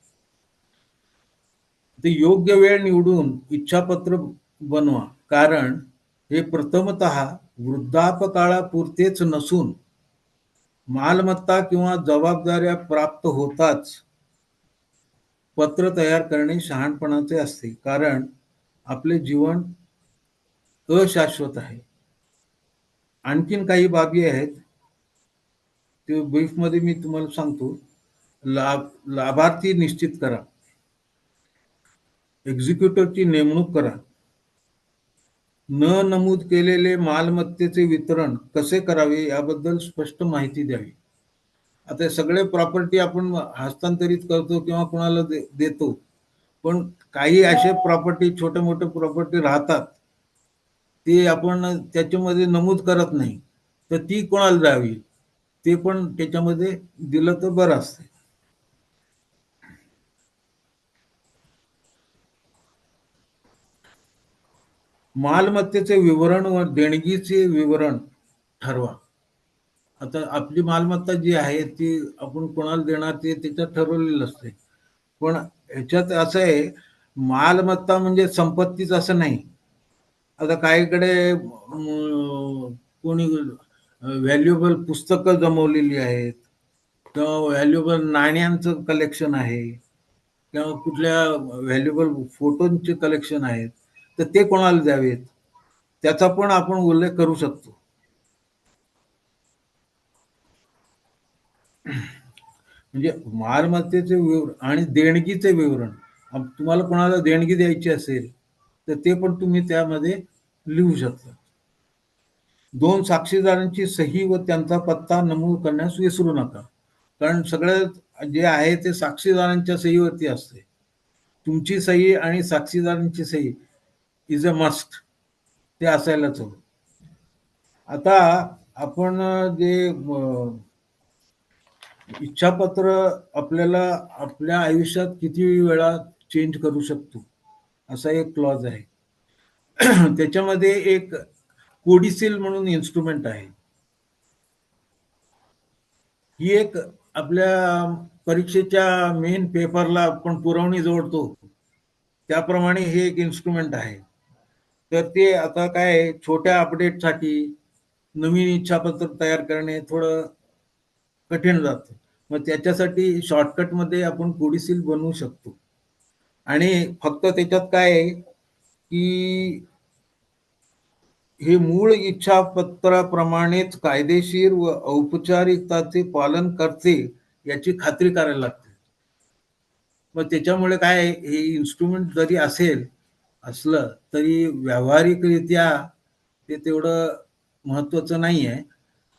ते योग्य वेळ निवडून इच्छापत्र बनवा, कारण हे प्रथमतः वृद्धापकाळापुरतेच नसून मालमत्ता किंवा जबाबदाऱ्या प्राप्त होताच पत्र तयार करणे शहाणपणाचे असते, कारण आपले जीवन अशाश्वत आहे. आणखीन काही बाबी आहेत ते ब्रीफमध्ये मी तुम्हाला सांगतो. लाभार्थी निश्चित करा, एक्झिक्युटिव्हची नेमणूक करा, न नमूद केलेले मालमत्तेचे वितरण कसे करावे याबद्दल स्पष्ट माहिती द्यावी. आता सगळे प्रॉपर्टी आपण हस्तांतरित करतो किंवा कोणाला देतो, पण काही असे प्रॉपर्टी, छोटे मोठे प्रॉपर्टी राहतात ते आपण त्याच्यामध्ये नमूद करत नाही, तर ती कोणाला द्यावी ते पण त्याच्यामध्ये दिलं तर बरं असतं. मालमत्तेचे विवरण व देणगीचे विवरण ठरवा. आता आपली मालमत्ता जी आहे ती आपण कोणाला देणार ते त्याच्यात ठरवलेलं असते, पण ह्याच्यात असं आहे, मालमत्ता म्हणजे संपत्तीच असं नाही. आता काहीकडे कोणी व्हॅल्युएबल पुस्तकं जमवलेली आहेत किंवा व्हॅल्युएबल नाण्यांचं कलेक्शन आहे किंवा कुठल्या व्हॅल्युएबल फोटोंचे कलेक्शन आहेत, तर ते कोणाला द्यावेत त्याचा पण आपण उल्लेख करू शकतो. म्हणजे मालमत्तेचे विवरण आणि देणगीचे विवरण, तुम्हाला कोणाला देणगी द्यायची असेल तर ते पण तुम्ही त्यामध्ये लिहू शकता. 2 साक्षीदारांची सही व त्यांचा पत्ता नमूद करण्यास विसरू नका, कारण सगळं जे आहे ते साक्षीदारांच्या सहीवरती असते. तुमची सही आणि साक्षीदारांची सही इज अ मस्ट, ते असायलाच हवं. आता आपण जे इच्छापत्र आपल्याला आपल्या आयुष्यात किती वेळा चेंज करू शकतो असा एक क्लॉज आहे. त्याच्यामध्ये एक कोडिसिल म्हणून इन्स्ट्रुमेंट आहे. ही एक आपल्या परीक्षेच्या मेन पेपरला आपण पुरवणी जोडतो त्याप्रमाणे हे एक इन्स्ट्रुमेंट आहे. तर ते आता काय छोट्या अपडेटसाठी नवीन इच्छापत्र तयार करणे थोडं कठीण जातं, मग त्याच्यासाठी शॉर्टकटमध्ये आपण कोडिसिल बनवू शकतो. आणि फक्त त्याच्यात काय आहे की हे मूळ इच्छापत्राप्रमाणेच कायदेशीर व औपचारिकताचे पालन करते याची खात्री करायला लागते. मग त्याच्यामुळे काय हे इन्स्ट्रुमेंट जरी असेल असलं तरी व्यावहारिकरित्या ते तेवढं महत्वाचं नाही आहे.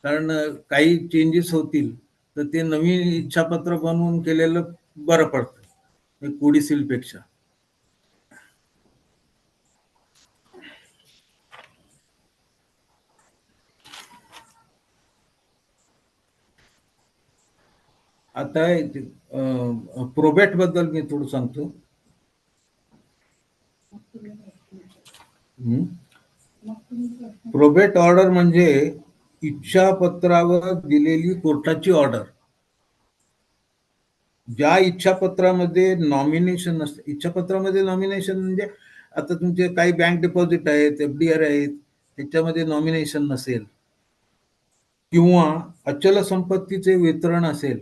कारण काही चेंजेस होतील तर ते नवीन इच्छापत्र बनवून केलेलं बरं पडतं कोडिसील पेक्षा. आता प्रोबेट बद्दल मी थोडं सांगतो. प्रोबेट ऑर्डर म्हणजे इच्छापत्रावर दिलेली कोर्टाची ऑर्डर. ज्या इच्छापत्रामध्ये नॉमिनेशन नसते, इच्छापत्रामध्ये नॉमिनेशन म्हणजे आता तुमचे काही बँक डिपॉझिट आहेत, FDR आहेत, त्याच्यामध्ये नॉमिनेशन नसेल किंवा अचल संपत्तीचे वितरण असेल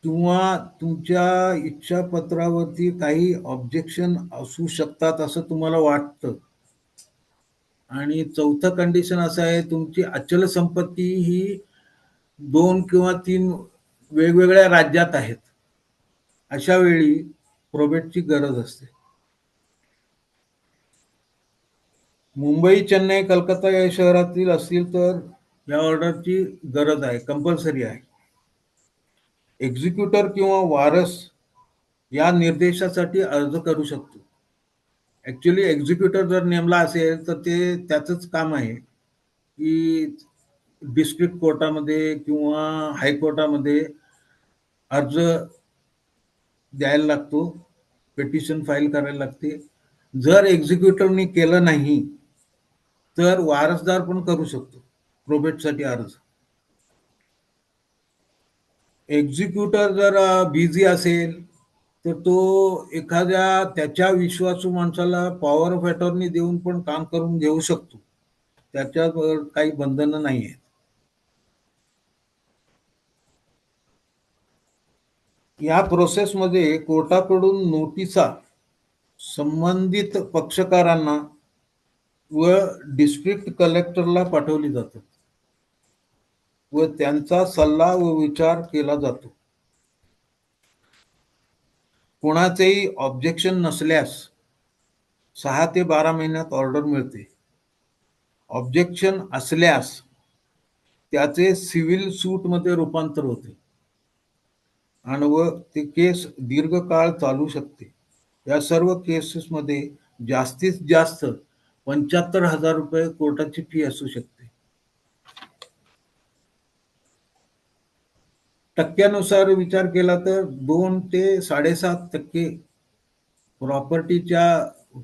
किंवा तुमच्या इच्छापत्रावरती काही ऑब्जेक्शन असू शकतात असं तुम्हाला वाटतं. आणि चौथं कंडिशन असं आहे, तुमची अचल संपत्ती ही 2 किंवा 3 वेगवेगळ्या राज्यात आहेत. अशा वेळी प्रोबेटची गरज असते. मुंबई, चेन्नई, कलकत्ता या शहरातील असतील तर या ऑर्डरची गरज आहे, कंपल्सरी आहे. एक्झिक्युटर किंवा वारस या निर्देशासाठी अर्ज करू शकतो. ऍक्च्युली एक्झिक्युटर जर नेमला असेल तर ते त्याचंच काम आहे की डिस्ट्रिक्ट कोर्टामध्ये किंवा हायकोर्टामध्ये अर्ज द्यायला लागतो, पिटिशन फाईल करायला लागते. जर एक्झिक्युटिव्हनी केलं नाही तर वारसदार पण करू शकतो प्रोबेटसाठी अर्ज. एक्झिक्युटर जर बिझी असेल तर तो एखाद्या त्याच्या विश्वासू माणसाला पॉवर ऑफ अटॉर्नी देऊन पण काम करून घेऊ शकतो. त्याच्यावर काही बंधनं नाही आहेत. या प्रोसेसमध्ये कोर्टाकडून नोटिसा संबंधित पक्षकारांना व डिस्ट्रिक्ट कलेक्टरला पाठवली जातात व त्यांचा सल्ला व विचार केला जातो. कोणाचेही ऑब्जेक्शन नसल्यास 6 ते 12 महिन्यात ऑर्डर मिळते. ऑब्जेक्शन असल्यास त्याचे सिव्हिल सूटमध्ये रूपांतर होते आणि व ते केस दीर्घकाळ चालू शकते. या सर्व केसेसमध्ये जास्तीत जास्त 75,000 रुपये कोर्टाची फी असू शकते. टक्क्यानुसार विचार केला तर 2 ते 7.5% प्रॉपर्टीच्या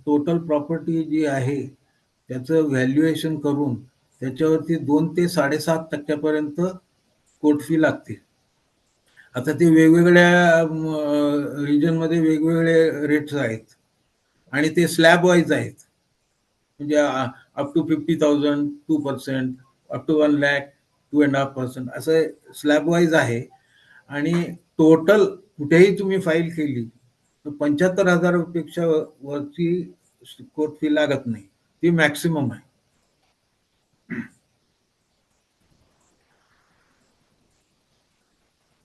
टोटल प्रॉपर्टी जी आहे त्याचं व्हॅल्युएशन करून त्याच्यावरती 2 ते 7.5% कोर्ट फी लागते. आता ते वेगवेगळ्या रिजनमध्ये वेगवेगळे रेट्स आहेत आणि ते स्लॅब वाईज आहेत. म्हणजे up to 50,000 2%, up to 1 lakh 2.5% असं स्लॅब वाईज आहे. आणि टोटल कुठेही तुम्ही फाईल केली तर 75,000 पेक्षा वरची कोर्ट फी लागत नाही, ती मॅक्सिमम आहे.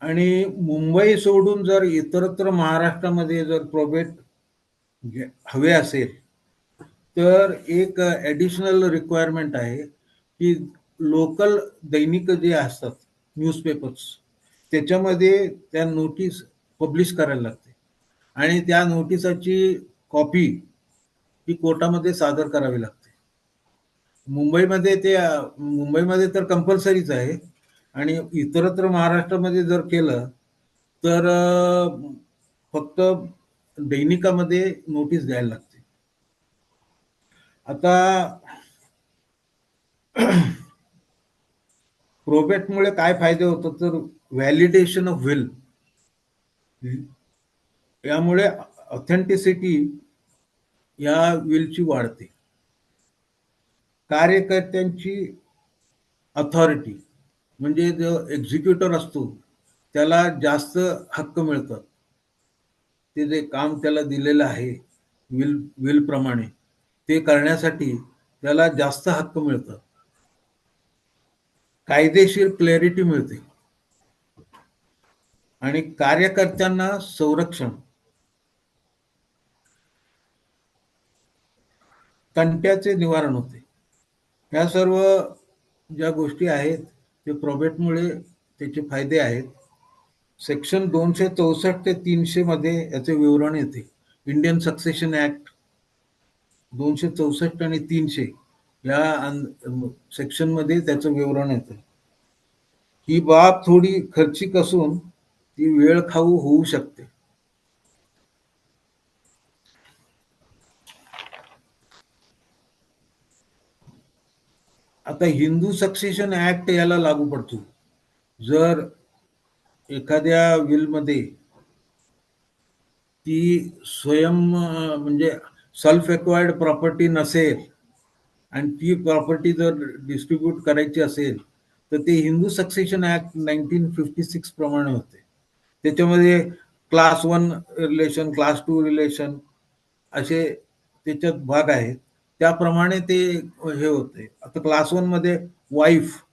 आणि मुंबई सोडून जर इतरत्र महाराष्ट्रामध्ये जर प्रोबेट हवे असेल तर एक ॲडिशनल रिक्वायरमेंट आहे की लोकल दैनिक जे असतात न्यूजपेपर्स त्याच्यामध्ये त्या नोटीस पब्लिश करायला लागते आणि त्या नोटिसाची कॉपी ही कोर्टामध्ये सादर करावी लागते. मुंबईमध्ये तर कंपल्सरीच आहे आणि इतरत्र महाराष्ट्रामध्ये जर केलं तर फक्त दैनिकामध्ये नोटीस द्यायला लागते. आता प्रोबेटमुळे काय फायदे होतात तर व्हॅलिडेशन ऑफ विल, यामुळे ऑथेंटिसिटी या विलची वाढते. कार्यकर्त्यांची अथॉरिटी म्हणजे जो एक्झिक्युटर असतो त्याला जास्त हक्क मिळतात. ते जे काम त्याला दिलेलं आहे विल प्रमाणे ते करण्यासाठी त्याला जास्त हक्क मिळतात. कायदेशीर क्लॅरिटी मिळते आणि कार्यकर्त्यांना संरक्षण. तंट्याचे निवारण होते. ह्या सर्व ज्या गोष्टी आहेत ते प्रोबेटमुळे त्याचे फायदे आहेत. सेक्शन 264 ते 300 मध्ये याचे विवरण येते. इंडियन सक्सेशन ऍक्ट 264 आणि 300 या सेक्शन मध्ये त्याचं विवरण येतं. ही बाब थोडी खर्चिक असून ती वेळ खाऊ होऊ शकते. आता हिंदू सक्सेशन ऍक्ट याला लागू पडतो. जर एखाद्या विलमध्ये ती म्हणजे सेल्फ एक्वायर्ड प्रॉपर्टी नसेल आणि ती प्रॉपर्टी जर डिस्ट्रीब्यूट करायची असेल तर ते हिंदू सक्सेशन ऍक्ट 1956 प्रमाणे होते. त्याच्यामध्ये क्लास 1 रिलेशन, क्लास 2 रिलेशन असे त्याच्यात भाग आहेत. त्याप्रमाणे ते हे होते. आता क्लास 1 मध्ये वाईफ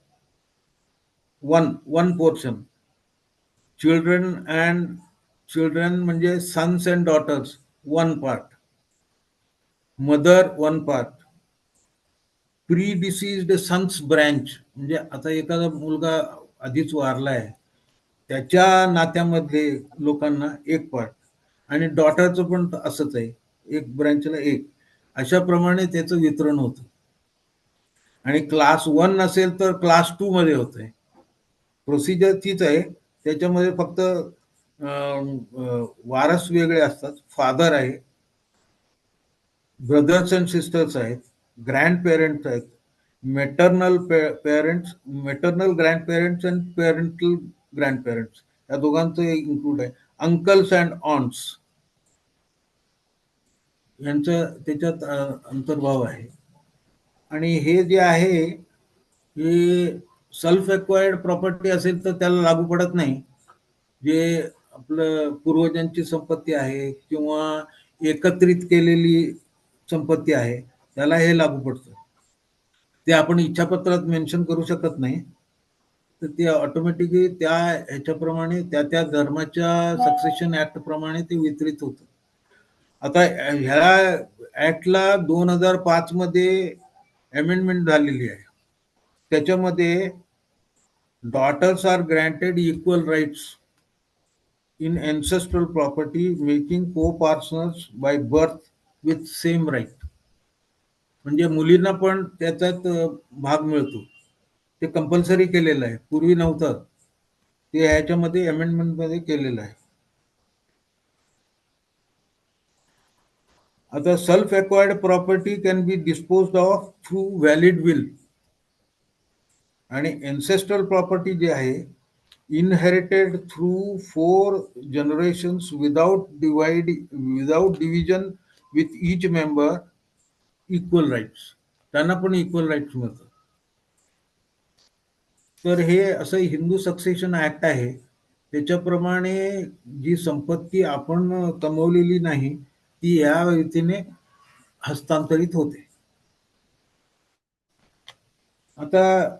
वन पोर्शन, चिल्ड्रन म्हणजे sons and daughters 1 part, mother 1 part, predeceased sons branch म्हणजे आता एखादा मुलगा आधीच वारला आहे त्याच्या नात्यामध्ये लोकांना 1 पार्ट, आणि डॉटरचं पण असंच आहे, 1 ब्रँचला 1. अशा प्रमाणे त्याचं वितरण होतं. आणि क्लास 1 नसेल तर क्लास 2 मध्ये होतंय. प्रोसिजर तीच आहे. त्याच्यामध्ये फक्त वारस वेगळे असतात. फादर आहे, ब्रदर्स अँड सिस्टर्स आहेत, ग्रँड पेरेंट्स आहेत, maternal grand parents and parental grand parents या दोघांचं इन्क्लूड आहे. अंकल्स अँड ऑन्ट्स यांचं त्याच्यात अंतर्भाव आहे. आणि हे जे आहे हे सेल्फ एक्वायर्ड प्रॉपर्टी असेल तर त्याला लागू पडत नाही. जे आपलं पूर्वजांची संपत्ती आहे किंवा एकत्रित केलेली संपत्ती आहे त्याला हे लागू पडतं. ते आपण इच्छापत्रात मेन्शन करू शकत नाही, तर ते ऑटोमॅटिकली त्या ह्याच्याप्रमाणे त्या धर्माच्या सक्सेशन ऍक्ट प्रमाणे ते वितरित होतं. आता ह्या ऍक्टला 2005 मध्ये अमेंडमेंट झालेली आहे. त्याच्यामध्ये daughters are granted equal rights in ancestral property, making co-partners by birth with same right. म्हणजे मुलींना पण त्याच्यात भाग मिळतो. ते कंपल्सरी केलेलं आहे, पूर्वी नव्हतं. ते ह्याच्यामध्ये अमेंडमेंट मध्ये केलेलं आहे. आता self acquired property can be disposed of through valid will, आणि एन्सेस्ट्रल प्रॉपर्टी जी आहे inherited through 4 generations without division with each member equal rights. त्यांना पण इक्वल राईट्स मिळतात. तर हे असं हिंदू सक्सेशन ऍक्ट आहे. त्याच्याप्रमाणे जी संपत्ती आपण कमवलेली नाही ती या रीतीने हस्तांतरित होते. आता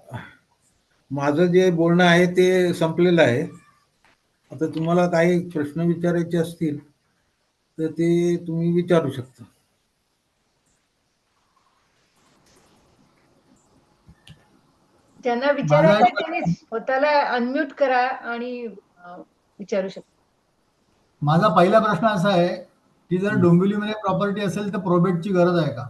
माझं जे बोलणं आहे ते संपलेलं आहे. आता तुम्हाला काही प्रश्न विचारायचे असतील तर ते तुम्ही विचारू शकता. ज्यांना विचारायचं आहे त्यांनी स्वतःला अनम्यूट करा आणि विचारू शकता. माझा पहिला प्रश्न असा आहे की जर डोंबिवलीमध्ये प्रॉपर्टी असेल तर प्रोबेटची गरज आहे का?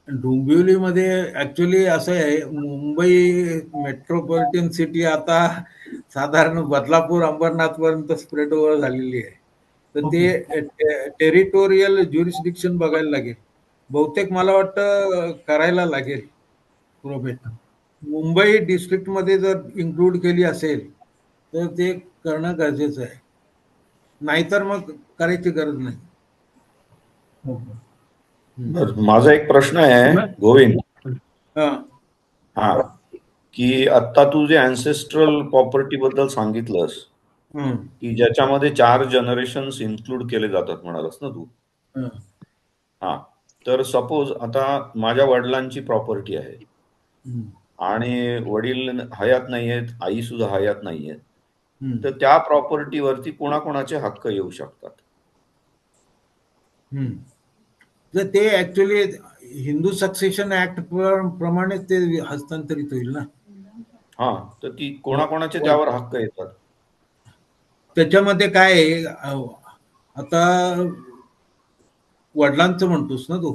डोंबिवलीमध्ये ऍक्च्युली असं आहे, मुंबई मेट्रोपॉलिटन सिटी आता साधारण बदलापूर अंबरनाथ पर्यंत स्प्रेड ओव्हर झालेली आहे. तर ते टेरिटोरियल ज्युरिस्डिक्शन बघायला लागेल. बहुतेक मला वाटतं करायला लागेल प्रोबेट. मुंबई डिस्ट्रिक्ट मध्ये जर इन्क्लूड केली असेल तर ते करणं गरजेचं आहे, नाहीतर मग करायची गरज नाही. माझा एक प्रश्न आहे गोविंद. हा, की आता तू जे अँसेस्ट्रल प्रॉपर्टी बद्दल सांगितलंस की ज्याच्यामध्ये 4 जनरेशन्स इन्क्लूड केले जातात म्हणालास ना तू. हा, तर सपोज आता माझ्या वडिलांची प्रॉपर्टी आहे आणि वडील हयात नाहीयेत, आई सुद्धा हयात नाहीयेत, तर त्या प्रॉपर्टीवरती कोणाकोणाचे हक्क येऊ शकतात? तर ते ऍक्च्युली हिंदू सक्सेशन ऍक्ट प्रमाणे ते हस्तांतरित होईल ना. हा, तर ती कोणाकोणाचे त्यावर हक्क येतात? त्याच्यामध्ये काय आहे, आता वडिलांचं म्हणतोस ना तू,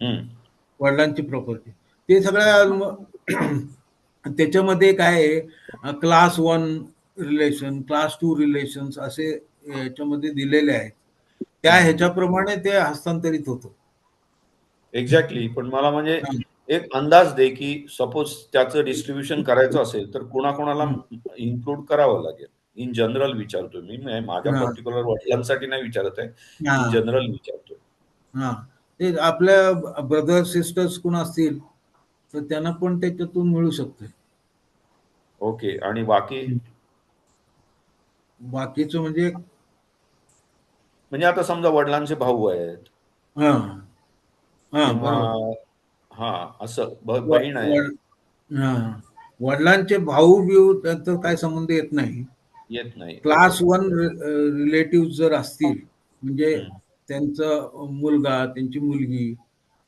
हम्म. वडिलांची प्रॉपर्टी, ते सगळ्या त्याच्यामध्ये काय आहे, क्लास 1 रिलेशन, क्लास 2 रिलेशन्स असे याच्यामध्ये दिलेले आहेत. त्या ह्याच्याप्रमाणे ते हस्तांतरित होतं. एक्झॅक्टली. पण मला म्हणजे एक अंदाज दे की सपोज त्याचं डिस्ट्रीब्युशन करायचं असेल तर कोणाकोणाला इन्क्लूड करावं लागेल. इन जनरल विचारतोय मी, माझ्या हा. पर्टिक्युलर वडिलांसाठी नाही विचारत आहे, हा. इन जनरल विचारतोय. हा, ते आपल्या ब्रदर सिस्टर्स कोण असतील तर त्यांना पण त्याच्यातून मिळू शकते. ओके. आणि बाकी बाकीचं म्हणजे म्हणजे आता समजा वडिलांचे भाऊ आहेत हा हा किंवा बरोबर. हा असं बहीण आहे, हा, वडिलांचे भाऊ बिऊ त्याचा काय संबंध येत नाही. येत नाही. Class okay. 1 रिलेटिव्ह जर असतील, म्हणजे हम्म. त्यांचा मुलगा, त्यांची मुलगी,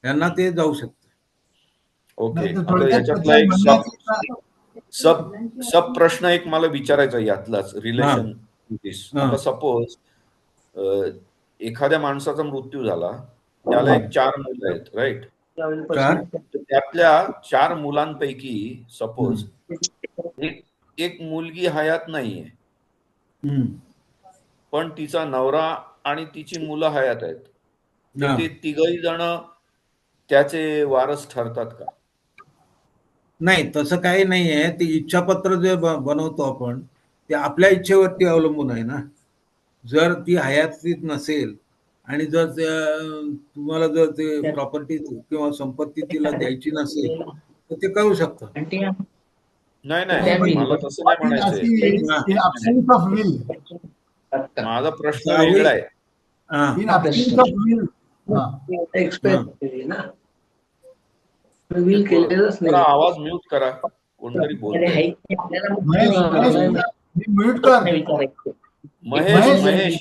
यांना ते जाऊ शकतं. ओके. नाही तर आता थोडक्यात याच्यातला त्याच्या एक म्हणण्याची सब प्रश्न एक मला विचारायचा यातलाच हा रिलेशन दिस. हा आता सपोज एखाद्या माणसाचा मृत्यू झाला, त्याला एक 4 मुलं आहेत, राईट? चार. त्यातल्या 4 मुलांपैकी सपोज हम्म. एक मुलगी हयात नाहीये, हम्म. पण तिचा नवरा आणि तिची मुलं हयात आहेत, तर हा. ते तिघही जण त्याचे वारस ठरतात का? नाही, तसं काही नाही आहे. ते इच्छापत्र जे बनवतो आपण, ते आपल्या इच्छेवरती अवलंबून आहे ना. जर ती हयातीत नसेल आणि जर तुम्हाला जर ते प्रॉपर्टी किंवा संपत्ती तिला द्यायची नसेल तर ते करू शकतं. नाही नाही, नाही, पण मला तसं नाही point म्हणायचंय. अशी इन absence of will, माझा प्रश्न जावई. वेगळा आहे. हा. in absence of will, हा. विल केलेलंच जरा नाही. आवाज म्यूट करा, कोणतरी बोलतंय. महेश म्यूट कर. महेश महेश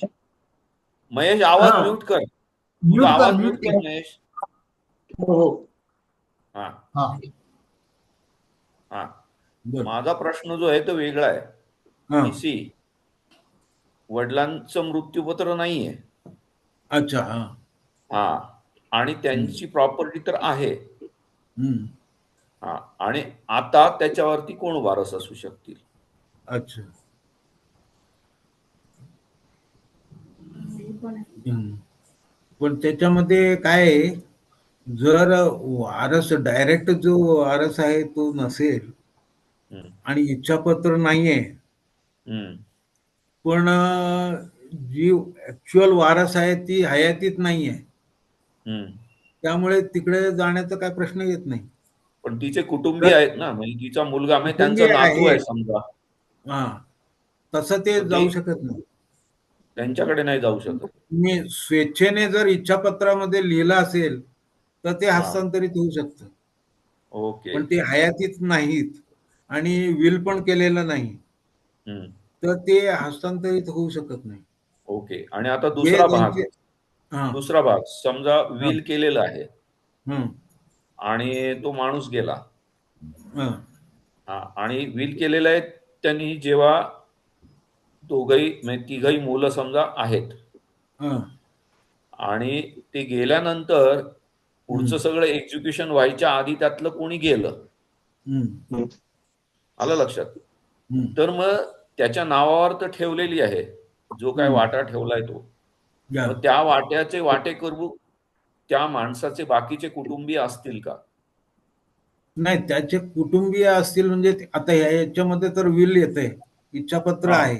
महेश आवाज हा. म्यूट कर. म्यूट तुझा कर, आवाज म्यूट म्यूट कर. कर महेश. हो. हा हा. हा. बर. माझा प्रश्न जो आहे तो वेगळा आहे. हा. की सी, वडिलांचं मृत्यूपत्र नाहीये. अच्छा. हा. हा, आणि त्यांची प्रॉपर्टी तर आहे. हम्म. हा, आणि आता त्याच्यावरती कोण वारस असू शकतील? अच्छा. हम्म. पण त्याच्यामध्ये काय आहे, जर वारस डायरेक्ट जो वारस आहे तो नसेल हम्म. आणि इच्छापत्र नाहीये, हम्म. पण जी ऍक्च्युअल वारस आहे ती हयातीत नाहीये, हम्म. त्यामुळे तिकडे जाण्याचा काय प्रश्न येत नाही. पण तिचे कुटुंबीय तर आहेत ना, म्हणजे तिचा मुलगा, म्हणजे त्यांचा कुटुंबीय नातू आहे, आहे समजा, हा, तसं ते तर ते जाऊ शकत नाही. त्यांच्याकडे नाही जाऊ शकत. तुम्ही स्वेच्छेने जर इच्छापत्रामध्ये लिहिलं असेल तर ते हा. हस्तांतरित होऊ शकतं. ओके. पण ते हयातीत नाहीत आणि विल पण केलेलं नाही, हम्म. तर ते हस्तांतरित होऊ शकत नाही. ओके. आणि आता जे दुसरा भाग, त्यांचे हा समजा हा विल केलेला आहे हम्म, आणि तो माणूस गेला. हा, हा, आणि विल केलेलं आहे त्यांनी, जेव्हा दोघही म्हणजे तिघही मुलं समजा आहेत हा, आणि ते गेल्यानंतर हम्म, पुढचं सगळं एक्झिक्युशन व्हायच्या आधी त्यातलं कोणी गेलं, हम्म, आलं लक्षात? हम्म, तर मग त्याच्या नावावर तर ठेवलेली आहे, जो काय हम्म. वाटा ठेवलाय तो. या. मग त्या वाट्याचे वाटेकरू त्या माणसाचे बाकीचे कुटुंबीय असतील का? नाही, त्याचे कुटुंबीय असतील म्हणजे आता याच्यामध्ये तर विल येते, इच्छापत्र हा. आहे,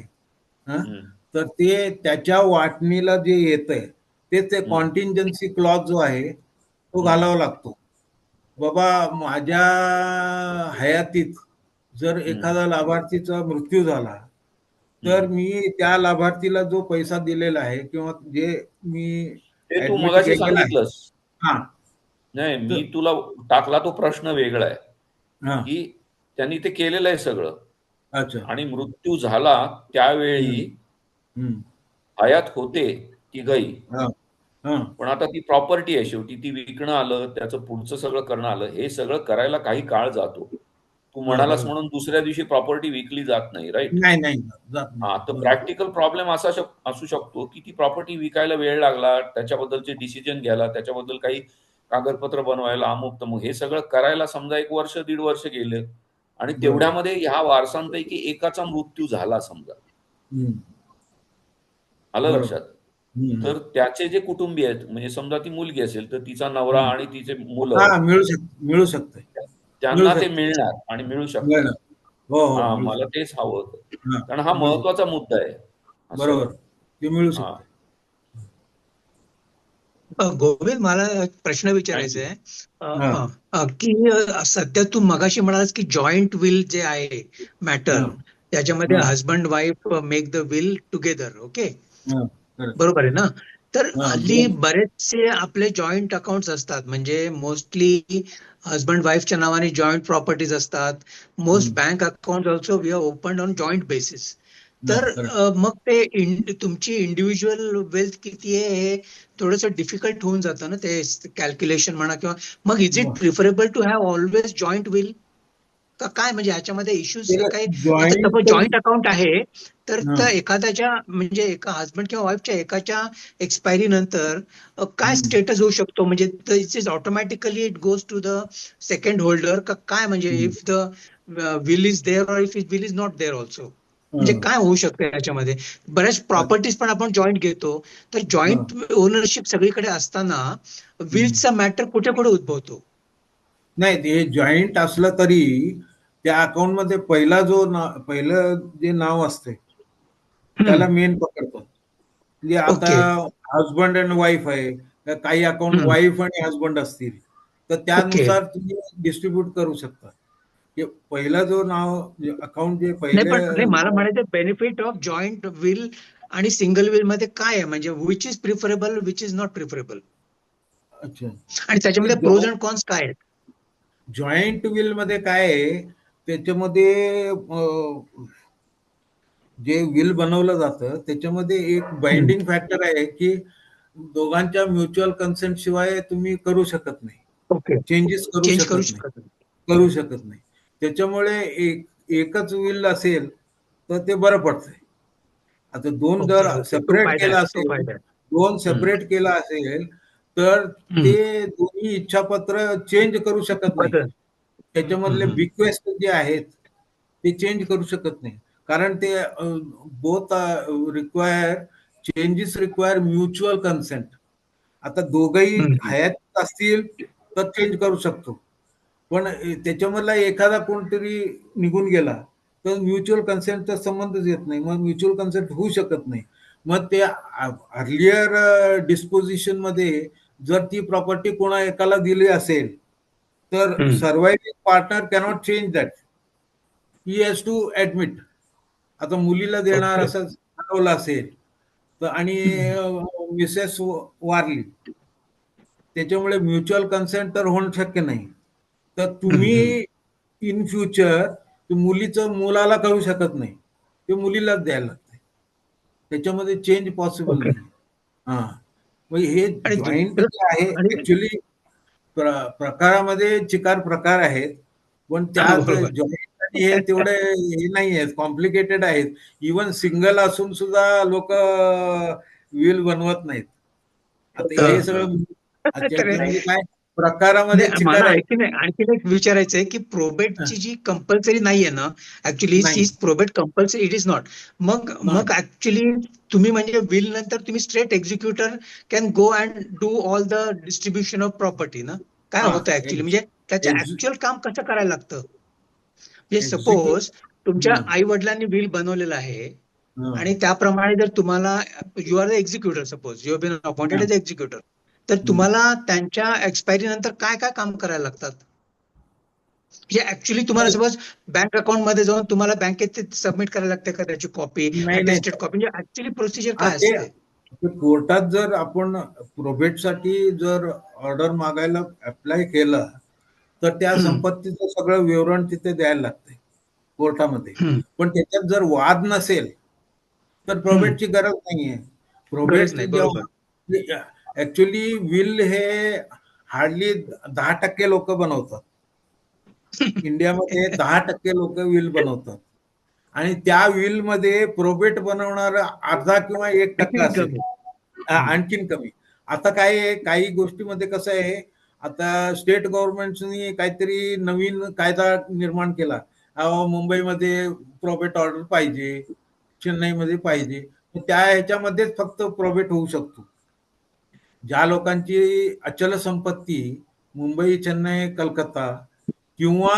हा, हम्म. तर ते त्याच्या वाटणीला जे येतंय ते हम्म. कॉन्टिंजन्सी क्लॉज जो आहे तो हम्म. घालावा लागतो. बाबा, माझ्या हयातीत जर हम्म. एखादा लाभार्थीचा मृत्यू झाला तर हम्म. मी त्या लाभार्थीला जो पैसा दिलेला आहे किंवा जे मी ते तू ऍडमिट मगाशी केलेला आहे, सांगितलंस. हा, नाही, तर मी तुला टाकला तो प्रश्न वेगळा आहे, हा, की त्यांनी ते केलेलं आहे सगळं अच्छा, आणि मृत्यू झाला त्यावेळी हम्म, हम्म, हयात होते तिघही, हा, हा. पण आता ती प्रॉपर्टी आहे, शेवटी ती विकणं आलं, त्याचं पुढचं सगळं करणं आलं, हे सगळं करायला काही काळ जातो. तू हा, म्हणालास बरोबर. म्हणून दुसऱ्या दिवशी प्रॉपर्टी विकली जात नाही, राईट? नाही नाही जात नाही. हा, तर बरोबर. प्रॅक्टिकल प्रॉब्लेम असा असू शकतो की ती प्रॉपर्टी विकायला वेळ लागला, त्याच्याबद्दलचे डिसिजन घ्यायला, त्याच्याबद्दल काही कागदपत्र बनवायला, अमुक तमुक, हे सगळं करायला समजा 1 वर्ष 1.5 वर्ष गेले आणि बरोबर. तेवढ्यामध्ये ह्या वारसांपैकी एकाचा मृत्यू झाला समजा, हम्म. आलं बरोबर. लक्षात? हम्म. तर त्याचे जे कुटुंबीय आहेत, म्हणजे समजा ती मुलगी असेल तर तिचा नवरा हम्म. आणि तिचे मुलं, हा, मिळू शकते. मिळू त्यांना ते शकते. मिळणार आणि मिळू शकतात. मिळणार. हो हो हा, मिळू मला शकते. तेच हवं होतं, हा, कारण हा मिळू महत्वाचा मुद्दा आहे. असं आहे. बरोबर, ते मिळू हा, शकते. गोविंद, मला एक प्रश्न विचारायचा थँक्यू. आहे की सध्या तू मगाशी म्हणालास की जॉईंट विल जे आहे मॅटर, हा. त्याच्यामध्ये हा. Husband wife make the will together, okay, हा, correct. बरोबर आहे ना? तर हा, हल्ली बरेचसे आपले जॉईंट अकाउंट्स असतात, म्हणजे मोस्टली हजबंड वाईफच्या नावाने जॉईंट प्रॉपर्टीज असतात. Most bank account also we are open on joint basis. तर मग ते तुमची इंडिव्हिज्युअल वेल्थ किती आहे हे थोडंसं डिफिकल्ट होऊन जातं ना, ते कॅल्क्युलेशन म्हणा, किंवा मग is it preferable to have always joint will का काय? म्हणजे ह्याच्यामध्ये इश्यूज काही, आता सपोज जॉईंट अकाउंट आहे तर त्या एखाद्याच्या, म्हणजे एका हजबंड किंवा वाईफच्या एकाच्या एक्सपायरी नंतर काय स्टेटस होऊ शकतो? म्हणजे it is automatically it goes to the second holder का काय? म्हणजे if the will is there or if will is not there also, म्हणजे काय होऊ शकतं याच्यामध्ये? बऱ्याच प्रॉपर्टीज पण आपण जॉईंट घेतो, तर जॉईंट ओनरशिप सगळीकडे असताना विलचा मॅटर कुठे कुठे उद्भवतो? नाही, ते जॉईंट असलं तरी त्या अकाउंट मध्ये पहिलं जे नाव असते त्याला मेन पकडतात. म्हणजे आता हजबंड अँड वाईफ आहे, तर काही अकाउंट वाईफ आणि हजबंड असतील तर त्यानुसार तुम्ही डिस्ट्रीब्यूट करू शकता. पहिला जो नाव अकाउंट जे नाही, पण पहिले, मला म्हणायचं बेनिफिट ऑफ जॉईंट विल आणि सिंगल विल मध्ये काय आहे? म्हणजे which is preferable, which is not preferable, अच्छा, आणि त्याच्यामध्ये प्रोज अँड कॉन्स काय आहेत? जॉईंट विल मध्ये काय आहे, त्याच्यामध्ये जे विल बनवलं जातं त्याच्यामध्ये एक बाइंडिंग फॅक्टर आहे की दोघांच्या म्युच्युअल कन्सेंट शिवाय तुम्ही करू शकत नाही, ओके, चेंजेस करू चेंज करू शकत नाही. शकत नाही. करू शकत नाही. त्याच्यामुळे एकच विल असेल तर ते बरं पडतंय. आता दोन जर ओके, तो सेपरेट फायदा केला आहे, तो असेल, फायदा आहे. दोन सेपरेट केला असेल तर ते दोन्ही इच्छापत्र चेंज करू शकत नाही. बदल. त्याच्यामधले बिक्वेस्ट जे आहेत ते चेंज करू शकत नाही, कारण ते both require changes require mutual consent. आता दोघही हयात असतील तर चेंज करू शकतो, पण त्याच्यामधला एखादा कोणतरी निघून गेला तर म्युच्युअल कन्सेंटचा संबंधच येत नाही, मग म्युच्युअल कन्सेंट होऊ शकत नाही. मग ते अर्लियर डिस्पोजिशन मध्ये जर ती प्रॉपर्टी कोणा एकाला दिली असेल तर surviving partner cannot change that, he has to admit. आता मुलीला देणार असं ठरवलं असेल तर आणि मिसेस वारली, त्याच्यामुळे म्युच्युअल कन्सेंट तर होणं शक्य नाही. तर तुम्ही इन फ्युचर मुलीचं मुलाला कळू शकत नाही, ते मुलीलाच द्यायला लागते. त्याच्यामध्ये चेंज पॉसिबल नाही. हा, मग हे जॉईंट जे आहे ऍक्च्युली प्रकारामध्ये चिकार प्रकार आहेत, पण त्यात जॉईंट आणि हे तेवढे हे नाही आहेत, कॉम्प्लिकेटेड आहेत. इवन सिंगल असून सुद्धा लोक विल बनवत नाहीत. आता हे सगळं त्याच्यामध्ये काय प्रकारामध्ये चिकार मला आहे. आणखीन एक विचारायचं आहे की प्रोबेटची जी कंपल्सरी नाहीये ना, ऍक्च्युली नाही. Probate compulsory it is not. मग ऍक्च्युली तुम्ही म्हणजे विल नंतर तुम्ही straight executor can go and do all the distribution of property ना? काय होतं ऍक्च्युली, म्हणजे त्याचं ऍक्च्युअल काम कसं करायला लागतं? म्हणजे सपोज तुमच्या आई वडिलांनी विल बनवलेलं आहे आणि त्याप्रमाणे जर तुम्हाला, you are the executor, suppose you have been appointed as executor, तर तुम्हाला त्यांच्या एक्सपायरी नंतर काय काय काम करायला लागतात? म्हणजे ऍक्च्युली तुम्हाला सपोज बँक अकाउंट मध्ये जाऊन तुम्हाला बँकेत सबमिट करायला लागते का त्याची कॉपी, अटेस्टेड कॉपी, म्हणजे ऍक्च्युली प्रोसिजर काय असते? कोर्टात जर आपण प्रोबेटसाठी जर ऑर्डर मागायला अप्लाय केलं तर त्या संपत्तीचं सगळं विवरण तिथे द्यायला लागते कोर्टामध्ये. पण त्याच्यात जर वाद नसेल तर प्रोबेटची गरज नाहीये. गरज प्रोबेट नाही, बरोबर. ऍक्च्युली विल हे हार्डली 10% लोक बनवतात. इंडियामध्ये 10% लोक विल बनवतात आणि त्या विल मध्ये प्रोबेट बनवणार अर्धा किंवा 1% असेल, आणखीन कमी. आता काय आहे, काही गोष्टीमध्ये कसं आहे, आता स्टेट गव्हर्नमेंटनी काहीतरी नवीन कायदा निर्माण केला. मुंबईमध्ये प्रोबेट ऑर्डर पाहिजे, चेन्नईमध्ये पाहिजे, त्या ह्याच्यामध्येच फक्त प्रोबेट होऊ शकतो. ज्या लोकांची अचल संपत्ती मुंबई, चेन्नई, कलकत्ता किंवा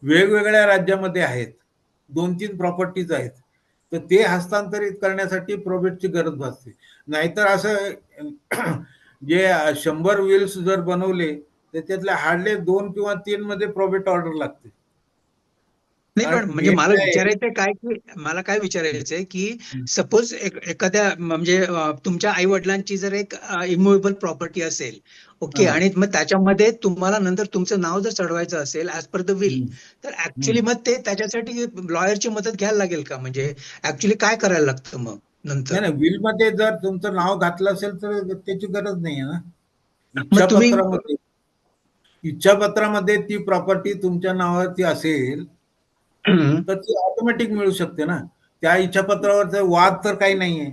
वेगवेगळ्या राज्यामध्ये आहेत, 2-3 प्रॉपर्टीज आहेत, तर ते हस्तांतरित करण्यासाठी प्रोबेटची गरज भासते. नाहीतर असं जे 100 विल्स जर बनवले त्याच्यातल्या हार्डली 2 किंवा 3 मध्ये प्रोबेट ऑर्डर लागते. नाही, पण म्हणजे मला विचारायचंय काय, की मला काय विचारायचंय की सपोज एखाद्या म्हणजे तुमच्या आई वडिलांची जर एक इमूव्हेबल प्रॉपर्टी असेल, ओके, आणि मग त्याच्यामध्ये तुम्हाला नंतर तुमचं नाव जर चढवायचं असेल ऍज पर द विल, तर ऍक्च्युली मग ते त्याच्यासाठी लॉयरची मदत घ्यायला लागेल का? म्हणजे ऍक्च्युली काय करायला लागतं मग नंतर? विल मध्ये जर तुमचं नाव घातलं असेल तर त्याची गरज नाही आहे ना. मग तुम्ही इच्छापत्रामध्ये ती प्रॉपर्टी तुमच्या नावावरती असेल तर ती ऑटोमॅटिक मिळू शकते ना. त्या इच्छापत्रावरचा वाद तर काही नाहीये.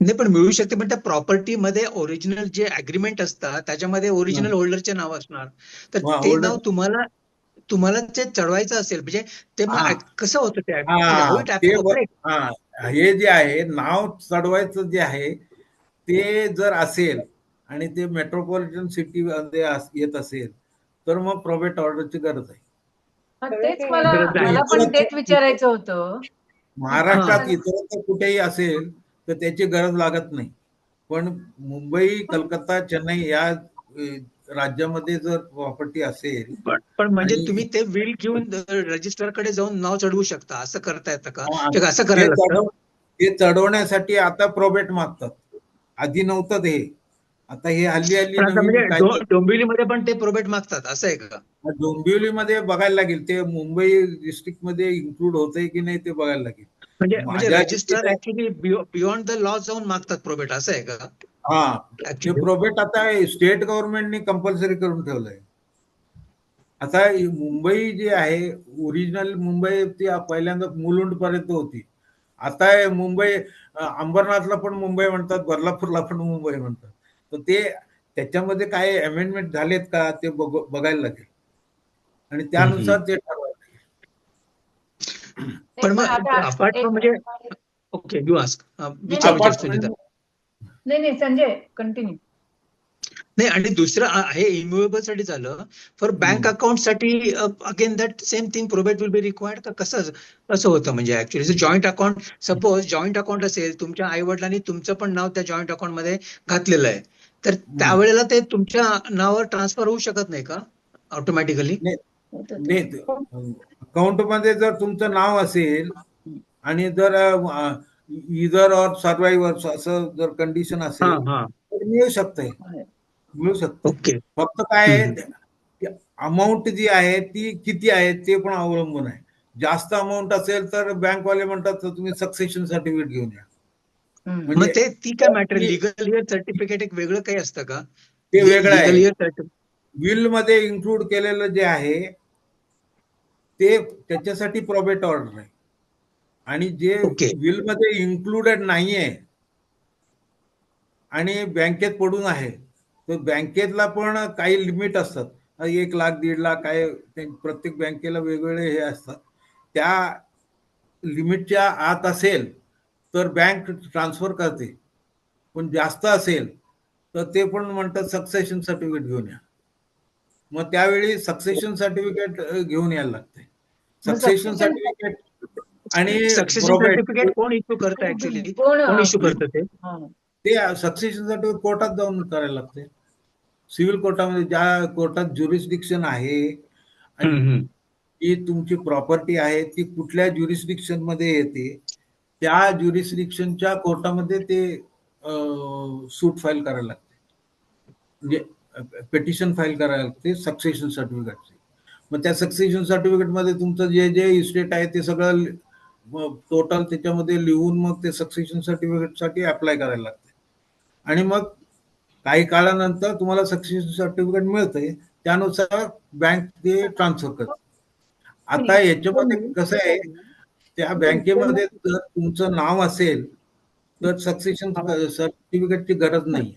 नाही, पण मिळू शकते, पण त्या प्रॉपर्टीमध्ये ओरिजिनल जे अग्रीमेंट असतात त्याच्यामध्ये ओरिजिनल होल्डरचे नाव असणार, तर ते नाव तुम्हाला ते चढवायचं असेल म्हणजे ते मग कसं होतं ते? हे जे आहे नाव चढवायचं जे आहे ते जर असेल आणि ते मेट्रोपॉलिटन सिटी मध्ये येत असेल तर मग प्रोबेट ऑर्डरची गरज आहे. तेच मला पण तेच विचारायचं होतं. महाराष्ट्रात इतर कुठेही असेल तर त्याची गरज लागत नाही, पण मुंबई, कलकत्ता, चेन्नई या राज्यामध्ये जर प्रॉपर्टी असेल, पण म्हणजे तुम्ही ते विल घेऊन रजिस्टरकडे जाऊन नाव चढवू शकता, असं करता येतं का? असं करायला लागतं? ते चढवण्यासाठी आता प्रोबेट मागतात. आधी नव्हतं हे, आता हे हल्ली म्हणजे डोंबिवलीमध्ये पण ते प्रोबेट मागतात, असं आहे का? डोंबिवलीमध्ये बघायला लागेल, ते मुंबई डिस्ट्रिक्ट मध्ये इन्क्लूड होतंय की नाही ते बघायला लागेल. म्हणजे register actually beyond the law जाऊन मागतात प्रोबेट, असं आहे का? हे प्रोबेट आता स्टेट गव्हर्नमेंटने कंपल्सरी करून ठेवलंय. आता मुंबई जी आहे, ओरिजिनल मुंबई ती पहिल्यांदा मुलुंड पर्यंत होती. आता मुंबई अंबरनाथला पण मुंबई म्हणतात, बदलापूरला पण मुंबई म्हणतात. तर ते त्याच्यामध्ये काय अमेंडमेंट झालेत का ते बघायला लागेल आणि त्यानुसार ते ठरवायला लागेल. पण मग अपार्ट फ्रॉम म्हणजे ओके, यू आस्क. नाही संजय, कंटिन्यू. नाही, आणि दुसरं हे इमूव्हेबल साठी झालं. फॉर बँक अकाउंट साठी again that same thing, probate will be required का? कसं होतं म्हणजे actually joint account, suppose joint account असेल, तुमच्या आई वडिलांनी तुमचं पण नाव त्या जॉईंट अकाउंट मध्ये घातलेलं आहे, तर त्यावेळेला ते तुमच्या नावावर ट्रान्सफर होऊ शकत नाही का ऑटोमॅटिकली? अकाउंट मध्ये जर तुमचं नाव असेल आणि जर इदर ऑर सर्वायव्हर असं जर कंडिशन असेल तर मिळू शकते. ओके. फक्त काय आहे, अमाऊंट जी आहे ती किती आहे ते पण अवलंबून आहे. जास्त अमाऊंट असेल तर बँकवाले म्हणतात तुम्ही सक्सेशन सर्टिफिकेट घेऊन या. मग ते ती काय मॅटर, लिगल इयर सर्टिफिकेट एक वेगळं काही असतं का? ते वेगळं आहे. विल मध्ये इन्क्लूड केलेलं जे आहे ते त्याच्यासाठी प्रोबेट ऑर्डर आहे, आणि जे विल मध्ये इन्क्लुडेड नाहीये आणि बँकेत पडून आहे तर बँकेतला पण काही लिमिट असतात. 1 लाख 1.5 लाख काय, प्रत्येक बँकेला वेगवेगळे हे असतात. त्या लिमिटच्या आत असेल तर बँक ट्रान्सफर करते, पण जास्त असेल तर ते पण म्हणतात सक्सेशन सर्टिफिकेट घेऊन या. मग त्यावेळी सक्सेशन सर्टिफिकेट घेऊन यायला लागते. सक्सेशन सर्टिफिकेट आणि सक्सेशन सर्टिफिकेट कोण इश्यू करतं ऍक्च्युअली? कोण इश्यू करतं ते सक्सेशन सर्टिफिकेट कोर्टात जाऊन करायला लागते. सिव्हिल कोर्टामध्ये, ज्या कोर्टात ज्युरिस्डिक्शन आहे आणि जी तुमची प्रॉपर्टी आहे ती कुठल्या ज्युरिस्डिक्शन मध्ये येते, त्या ज्युरिस्डिक्शनच्या कोर्टामध्ये ते सूट फाईल करायला लागते, म्हणजे पेटिशन फाईल करायला लागते सक्सेशन सर्टिफिकेटची. मग त्या सक्सेशन सर्टिफिकेट मध्ये तुमचं जे जे इस्टेट आहे ते सगळं टोटल त्याच्यामध्ये लिहून मग ते सक्सेशन सर्टिफिकेट साठी अप्लाय करायला लागते. आणि मग काही काळानंतर तुम्हाला सक्सेशन सर्टिफिकेट मिळतंय, त्यानुसार बँक ते ट्रान्सफर करते. आता याच्यामध्ये कसं आहे, त्या बँकेमध्ये जर तुमचं नाव असेल तर सक्सेशन सर्टिफिकेटची गरज नाही.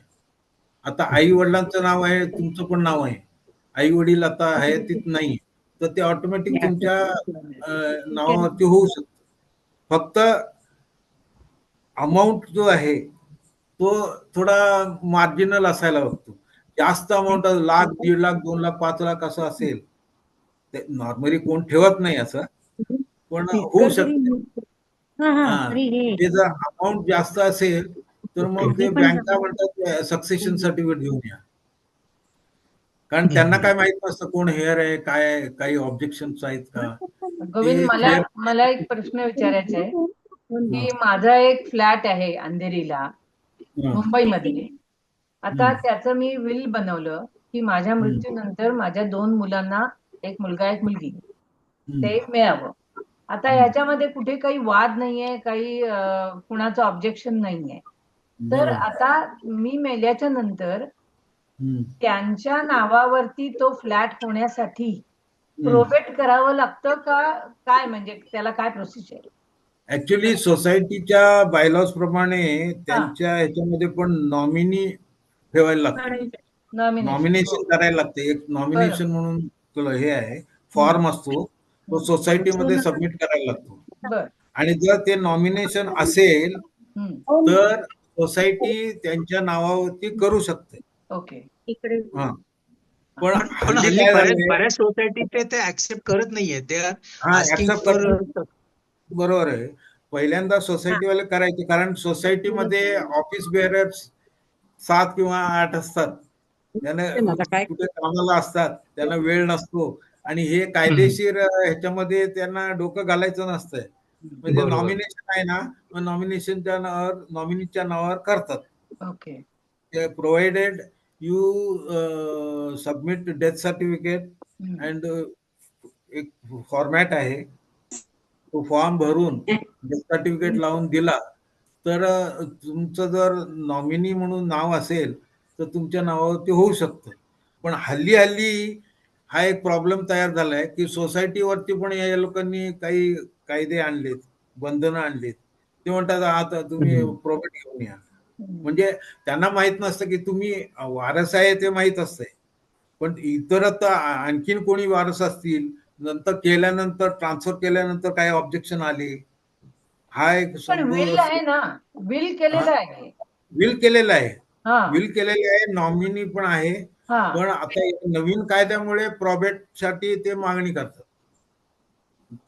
आता आई वडिलांचं नाव आहे, तुमचं पण नाव आहे, आई वडील आता हयातीत नाही, तर ते ऑटोमॅटिक तुमच्या नावावरती होऊ शकतं. फक्त अमाऊंट जो आहे तो थोडा मार्जिनल असायला लागतो. जास्त अमाऊंट लाख, 1.5 लाख, 2 लाख, 5 लाख असं असेल, ते नॉर्मली कोण ठेवत नाही असं, पण होऊ शकते. ते जर अमाऊंट जास्त असेल तर मग ते बँका म्हणतात सक्सेशन सर्टिफिकेट घेऊन या. कारण त्यांना काय माहित नसतं कोण हेअर आहे, काय आहे, काही ऑब्जेक्शन्स आहेत का. गोविंद, ते मला मला एक प्रश्न विचारायचा आहे की माझा एक फ्लॅट आहे अंधेरीला, मुंबईमध्ये. आता त्याचं मी विल बनवलं की माझ्या मृत्यूनंतर माझ्या 2 मुलांना, एक मुलगा एक मुलगी, ते मिळावं. आता ह्याच्यामध्ये कुठे काही वाद नाहीये, काही कुणाचं ऑब्जेक्शन नाहीये. तर आता मी मेल्याच्या नंतर त्यांच्या नावावरती तो फ्लॅट होण्यासाठी प्रोबेट करावं लागतं का काय, म्हणजे त्याला काय प्रोसिजर? ऍक्च्युली सोसायटीच्या बायलॉज प्रमाणे त्यांच्या ह्याच्यामध्ये पण नॉमिनी ठेवायला लागतं, नॉमिनेशन करायला लागते. एक नॉमिनेशन म्हणून हे आहे, फॉर्म असतो, तो सोसायटीमध्ये सबमिट करायला लागतो. आणि जर ते नॉमिनेशन असेल तर सोसायटी त्यांच्या नावावरती करू शकते. ओके. हा, पण पण हल्ली हल्ली काय झालंय, बऱ्याच सोसायटी ते ऍक्सेप्ट करत नाहीये. ते हा आस्किंग ऍक्सेप्ट फॉर करतात. बरोबर आहे. पहिल्यांदा सोसायटीवाले करायचे, कारण सोसायटीमध्ये ऑफिस बेअरर्स 7 किंवा 8 असतात, त्यांना कुठे कामाला असतात, त्यांना वेळ नसतो, आणि हे कायदेशीर ह्याच्यामध्ये त्यांना डोकं घालायचं नसतंय. म्हणजे नॉमिनेशन आहे ना, मग नॉमिनेशनच्या नावावर, नॉमिनीच्या नावावर करतात. Okay. Provided you submit death certificate and एक फॉर्मॅट आहे, तो फॉर्म भरून डेथ सर्टिफिकेट लावून दिला तर तुमचं जर नॉमिनी म्हणून नाव असेल तर तुमच्या नावावरती होऊ शकतं. पण हल्ली हल्ली हा एक प्रॉब्लेम तयार झालाय की सोसायटीवरती पण या लोकांनी काही कायदे आणलेत, बंधनं आणलीत. ते म्हणतात आता तुम्ही प्रोबेट घेऊन या. म्हणजे त्यांना माहित नसतं की तुम्ही वारस आहे, ते माहित असतंय, पण इतर आता आणखीन कोणी वारस असतील, नंतर केल्यानंतर, ट्रान्सफर केल्यानंतर काय ऑब्जेक्शन आले, हा एक पण विल आहे ना, विल केलेलं आहे. विल केलेलं आहे, हा विल केलेले आहे, नॉमिनी पण आहे. हा. पण आता नवीन कायद्यामुळे प्रॉबेटसाठी ते मागणी करतात.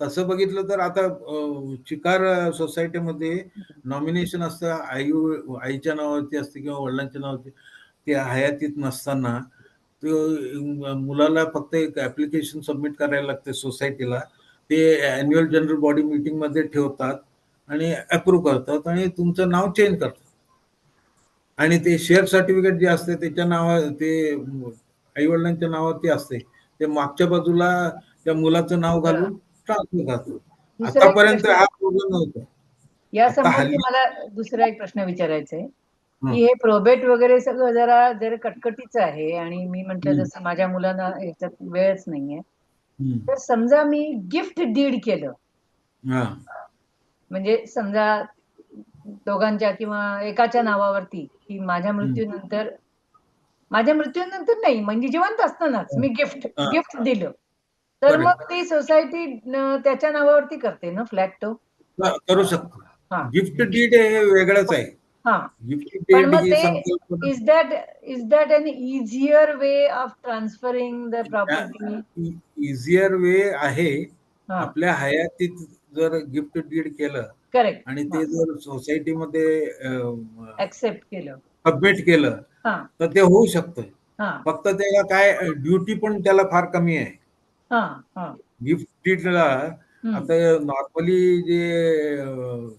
तसं बघितलं तर आता चिकार सोसायटीमध्ये नॉमिनेशन असतं, आईच्या नावावरती असते किंवा वडिलांच्या नावावरती, ते हयातीत नसताना मुलाला फक्त एक ऍप्लिकेशन सबमिट करायला लागते सोसायटीला. ते अॅन्युअल जनरल बॉडी मीटिंग मध्ये ठेवतात आणि अप्रूव्ह करतात आणि तुमचं नाव चेंज करतात. आणि ते शेअर सर्टिफिकेट जे असते त्याच्या नावावर, ते आई वडिलांच्या नावावरती असते, ते मागच्या बाजूला त्या मुलाचं नाव घालून ट्रान्सफर करतात. दुसरा एक आतापर्यंत प्रश्न, हा प्रॉब्लेम नव्हता. या आता संबंधी हल्ली मला दुसरा एक प्रश्न विचारायचा आहे की हे प्रोबेट वगैरे सगळं जरा कटकटीचं आहे, आणि मी म्हंटल जसं माझ्या मुलांना याच्यात वेळच नाहीये. तर समजा मी गिफ्ट डीड केलं, म्हणजे समजा दोघांच्या किंवा एकाच्या नावावरती, की माझ्या मृत्यूनंतर नाही, म्हणजे जिवंत असतानाच मी गिफ्ट दिलं, तर मग ती सोसायटी त्याच्या नावावरती करते ना फ्लॅट तो? करू शकतो. हा गिफ्ट डीड हे वेगळंच आहे. हा. गिफ्ट पण डीड मग ही ते संकल्पना is that an easier way of transferring the property? Easier way आहे. हा, आपल्या हयातीत जर गिफ्ट डीड केलं करेक्ट. आणि ते जर सोसायटीमध्ये ऍक्सेप्ट केलं. सबमिट केलं हा तर ते होऊ शकतं. हा फक्त त्याला काय, ड्युटी पण त्याला फार कमी आहे हा हा. गिफ्ट डीडला. आता नॉर्मली जे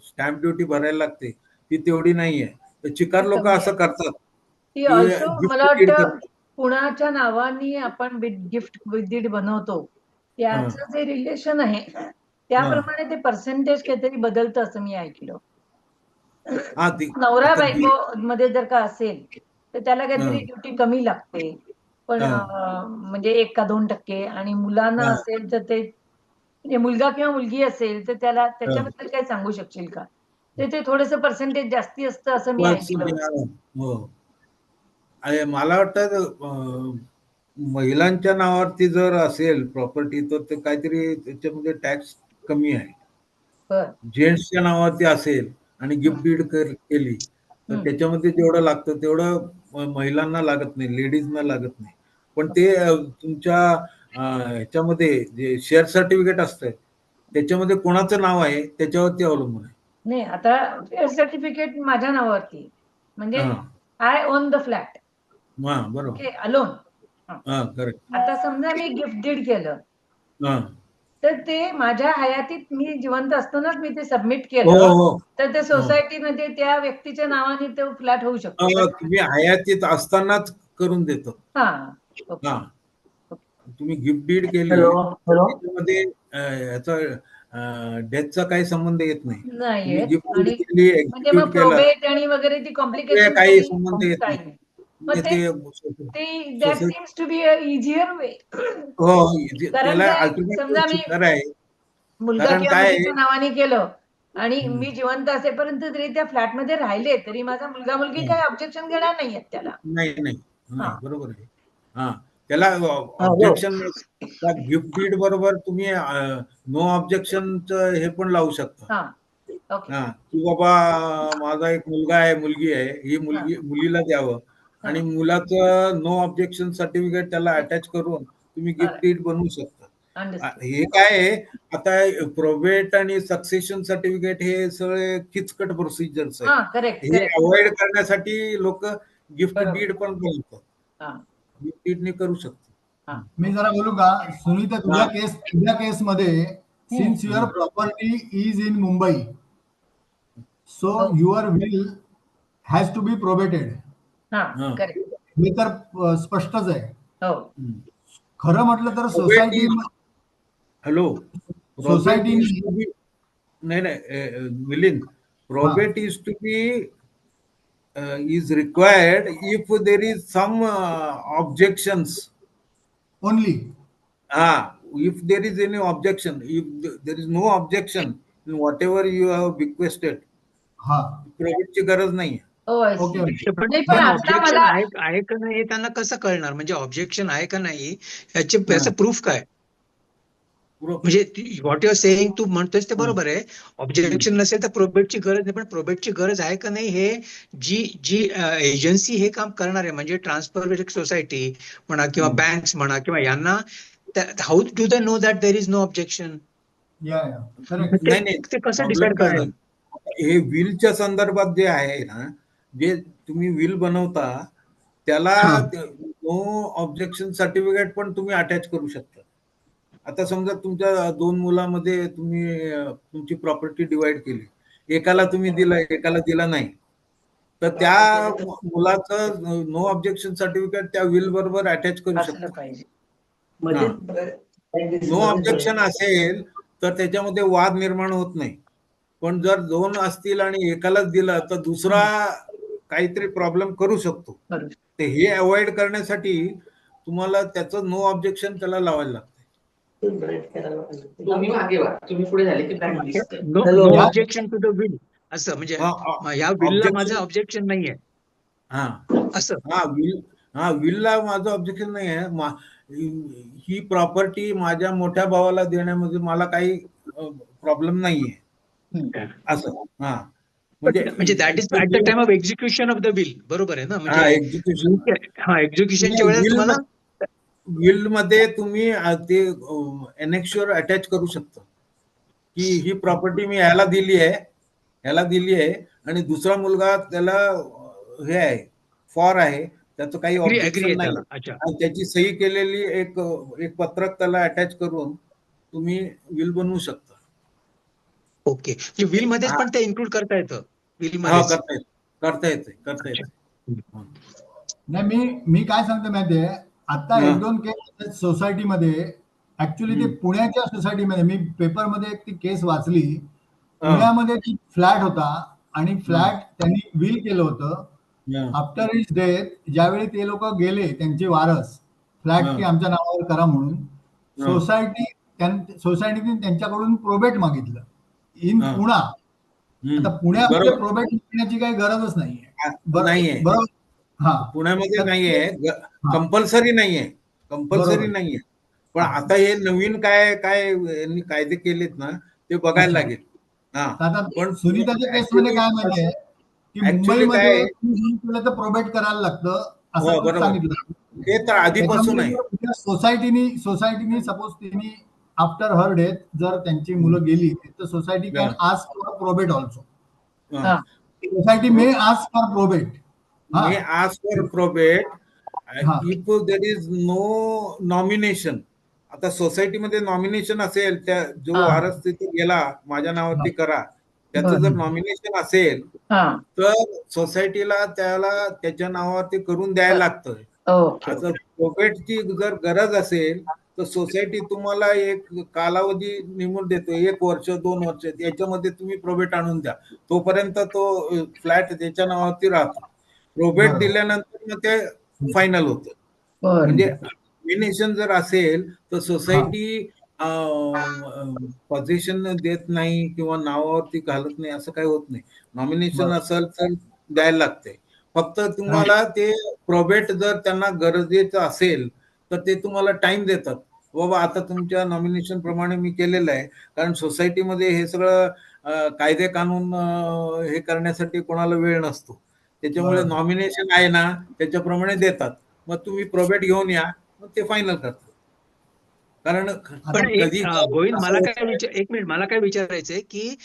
स्टॅम्प ड्युटी भरायला लागते ती तेवढी नाहीये, तर चिकार लोक कमी असं आहे. करतात ती की ऑल्सो गिफ्ट मला डीड वाटतं करतात. कुणाच्या नावानी आपण गिफ्ट डीड बनवतो त्याचं जे रिलेशन आहे त्याप्रमाणे ते पर्सेंटेज काहीतरी बदलतं असं मी ऐकलं. नवरा बायको मध्ये जर का असेल तर त्याला काहीतरी ड्युटी कमी लागते, पण म्हणजे 1 का 2% आणि मुलांना असेल तर ते म्हणजे मुलगा किंवा मुलगी असेल तर त्याला त्याच्याबद्दल काय सांगू शकशील का? ते थोडंसं पर्सेंटेज जास्ती असतं असं मी ऐकलं. हो. मला वाटतं महिलांच्या नावावरती जर असेल प्रॉपर्टी तर ते काहीतरी त्याच्यामध्ये टॅक्स कमी आहे. जेंट्सच्या नावावरती असेल आणि गिफ्ट डीड केली तर त्याच्यामध्ये जेवढं लागतं तेवढं महिलांना लागत नाही, लेडीजना लागत नाही. पण ते तुमच्या ह्याच्यामध्ये जे शेअर सर्टिफिकेट असतं त्याच्यामध्ये कोणाचं नाव आहे त्याच्यावरती अवलंबून आहे. नाही, आता शेअर सर्टिफिकेट माझ्या नावावरती म्हणजे आय ओन द फ्लॅट. बरोबर. अलोन. करेक्ट. आता समजा मी गिफ्ट डीड केलं तर ते माझ्या हयातीत मी जिवंत असतानाच मी ते सबमिट केलं तर ते सोसायटीमध्ये त्या व्यक्तीच्या नावाने तो फ्लॅट होऊ शकतो. तुम्ही हयातीत असतानाच करून देतो. तुम्ही गिफ्ट डीड केली त्याच्यामध्ये याचा डेथचा काही संबंध येत नाही. तुम्ही गिफ्ट डीड केली, म्हणजे मग प्रोबेट आणि वगैरे ती कॉम्प्लिकेशन काही संबंध येत नाही. That seems to be a easier way. समजा मी मुलगा किंवा मुलीच्या नावाने केलं आणि मी जिवंत असेपर्यंत जरी त्या फ्लॅटमध्ये राहिले तरी माझा मुलगा मुलगी काही ऑब्जेक्शन घेणार नाहीयेत त्याला. नाही बरोबर आहे. त्याला ऑब्जेक्शन गिफ्ट डीड बरोबर तुम्ही नो ऑब्जेक्शनचं हे पण लावू शकता. की बाबा माझा एक मुलगा आहे, मुलगी आहे, ही मुलीला द्यावं आणि मुलाचं नो ऑब्जेक्शन सर्टिफिकेट त्याला अटॅच करून तुम्ही गिफ्ट डीड बनवू शकता. हे काय आहे आता प्रोबेट आणि सक्सेशन सर्टिफिकेट हे सगळे किचकट प्रोसिजर्स आहेत. हे अवॉइड करण्यासाठी लोक गिफ्ट डीड पण बनवतात. गिफ्ट डीड करू शकतो. मी जरा बोलू का सुनीता, तुझ्या केसमध्ये since your property is in Mumbai so your will has to be probated. हे तर स्पष्टच आहे. खरं म्हटलं तर सोसायटी नाही Milind, probate is to be is required if there is some objections only. If there is any objection, if there is no objection in whatever you have bequested, प्रोबेटची गरज नाही. पण ऑब्जेक्शन आहे का नाही हे त्यांना कसं कळणार? म्हणजे ऑब्जेक्शन आहे का नाही याचं प्रूफ काय? म्हणजे व्हॉट युअर सेइंग, तू म्हणतोयस ते बरोबर आहे. ऑब्जेक्शन नसेल तर प्रोबेटची गरज नाही, पण प्रोबेटची गरज आहे का नाही हे जी एजन्सी हे काम करणार आहे म्हणजे ट्रान्सफर सोसायटी म्हणा किंवा बँक्स म्हणा किंवा यांना how do they know that there is no objection? ते कसं डिसाइड करणार? हे विलच्या संदर्भात जे आहे ना, जे तुम्ही विल बनवता त्याला नो ऑब्जेक्शन सर्टिफिकेट पण तुम्ही अटॅच करू शकता. आता समजा तुमच्या 2 मुलांमध्ये तुम्ही तुमची प्रॉपर्टी डिवाइड केली, एकाला तुम्ही दिलं एकाला दिला नाही, तर त्या मुलाचं नो ऑब्जेक्शन सर्टिफिकेट त्या विल बरोबर अटॅच करू शकता. नो ऑब्जेक्शन असेल तर त्याच्यामध्ये वाद निर्माण होत नाही. पण जर 2 असतील आणि एकालाच दिलं तर दुसरा काहीतरी प्रॉब्लेम करू शकतो. तर हे अवॉइड करण्यासाठी तुम्हाला त्याचं नो ऑब्जेक्शन त्याला लावायला लागतं. तुम्ही मागे वा, तुम्ही पुढे झाले की no objection to the will असं म्हणजे या विलला माझं ऑब्जेक्शन नाहीये असं. विलला माझं ऑब्जेक्शन नाही आहे. ही प्रॉपर्टी माझ्या मोठ्या भावाला देण्यामध्ये मला काही प्रॉब्लेम नाहीये असं. म्हणजे that is at the time of execution of the will. बरोबर आहे ना? म्हणजे एक्झिक्युशनच्या वेळेला तुम्हाला विल मध्ये तुम्ही ते एनेक्शर अटॅच करू शकता की ही प्रॉपर्टी मी ह्याला दिली आहे आणि दुसरा मुलगा त्याला हे आहे फॉर आहे, त्याचं काही ऑब्जेक्शन नाही आणि त्याची सही केलेली एक पत्रक त्याला अटॅच करून तुम्ही विल बनवू शकता. ओके, विल मध्ये पण ते इन्क्लूड करता येतं. विल मध्ये करता येतं. नाही, मी काय सांगतो माहितीये, आता 1-2 केस सोसायटीमध्ये ऍक्च्युली ते पुण्याच्या सोसायटीमध्ये मी पेपरमध्ये एक ती केस वाचली. पुण्यामध्ये ती फ्लॅट होता आणि फ्लॅट त्यांनी विल केलं होतं. आफ्टर हिज डेथ ज्यावेळी ते लोक गेले त्यांचे वारस फ्लॅट की आमच्या नावावर करा म्हणून, सोसायटीने त्यांच्याकडून प्रोबेट मागितलं इन पुणा. आता पुण्यामध्ये प्रोबेट मागण्याची काही गरजच नाहीये. नाहीये, बरोबर. हा, पुण्यामध्ये नाहीये, कंपल्सरी नाहीये. पण आता हे नवीन काय काय यांनी कायदे केलेत ना, ते बघायला लागेल. आता पण सुनीताच्या केसमध्ये काय माहितीये की मुंबईमध्ये केलं तर प्रोबेट करायला लागतं असं सांगितलं. ते तर आधीपासून आहे. सोसायटीनी सपोज तिने आफ्टर हर डेथ जर त्यांची मुलं गेली तर society can ask for probate also. Society may ask for probate. May ask for probate if there is no nomination. आता सोसायटीमध्ये नॉमिनेशन असेल, त्या जो वारस तिथे गेला माझ्या नावावरती करा, त्याचं जर नॉमिनेशन असेल तर सोसायटीला त्याला त्याच्या नावावरती करून द्यायला लागतं. आता प्रोबेटची जर गरज असेल तर सोसायटी तुम्हाला एक कालावधी नेमून देतो, 1 वर्ष 2 वर्ष, याच्यामध्ये तुम्ही प्रोबेट आणून द्या, तोपर्यंत तो फ्लॅट त्याच्या नावावरती राहतो. प्रोबेट दिल्यानंतर मग ते फायनल होतं. म्हणजे नॉमिनेशन जर असेल तर सोसायटी पोझिशन देत नाही किंवा नावावरती घालत नाही, असं काही होत नाही. नॉमिनेशन असेल तर द्यायला लागते. फक्त तुम्हाला ते प्रोबेट जर त्यांना गरजेचं असेल तर ते तुम्हाला टाइम देतात, बाबा आता तुमच्या नॉमिनेशन प्रमाणे मी केलेलं आहे. कारण सोसायटीमध्ये हे सगळं कायदे कानून हे करण्यासाठी कोणाला वेळ नसतो, त्याच्यामुळे नॉमिनेशन आहे ना त्याच्याप्रमाणे देतात. मग तुम्ही प्रोबेट घेऊन या, मग ते फायनल करतात. कारण कधी गोविंद, मला काय विचारायचंय की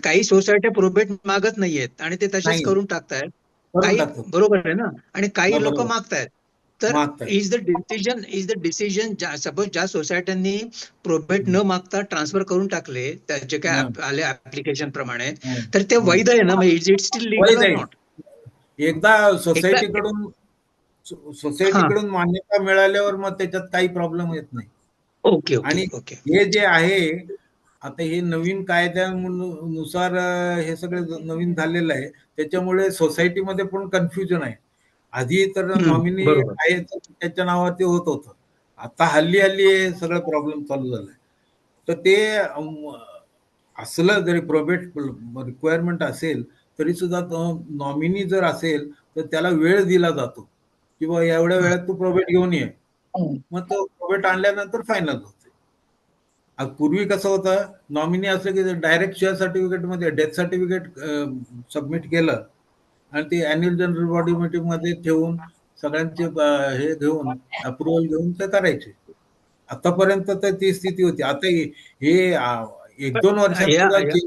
काही सोसायट्या प्रोबेट मागत नाहीयेत आणि ते तसेच करून टाकतायत काही, बरोबर आहे ना, आणि काही लोक मागतायत. तर इज द डिसिजन सपोज ज्या सोसायट्यांनी प्रोबेट न मागता ट्रान्सफर करून टाकले त्याचे काय आले ऍप्लिकेशन प्रमाणे, तर ते वैध आहे ना, is it still legal or not? एकदा सोसायटीकडून मान्यता मिळाल्यावर मग त्याच्यात काही प्रॉब्लेम येत नाही. आणि हे जे आहे आता हे नवीन कायद्यानुसार हे सगळं नवीन झालेलं आहे, त्याच्यामुळे सोसायटीमध्ये पण कन्फ्युजन आहे. आधी तर नॉमिनी आहे त्याच्या नावावरती होत होतं, आता हल्ली हे सगळं प्रॉब्लेम चालू झालाय. तर ते असलं जरी प्रोबेट रिक्वायरमेंट असेल तरी सुद्धा नॉमिनी जर असेल तर त्याला वेळ दिला जातो किंवा एवढ्या वेळात तू प्रोबेट घेऊन ये, मग तो प्रोबेट आणल्यानंतर फायनल होते. पूर्वी कसं होतं, नॉमिनी असलं की डायरेक्ट शेअर सर्टिफिकेट मध्ये डेथ सर्टिफिकेट सबमिट केलं आणि ते अॅन्युअल जनरल बॉडी मीटिंग मध्ये ठेवून सगळ्यांचे हे घेऊन अप्रुव्हल घेऊन ते करायचे. आतापर्यंत तर ती स्थिती होती. आता हे 1-2 वर्षात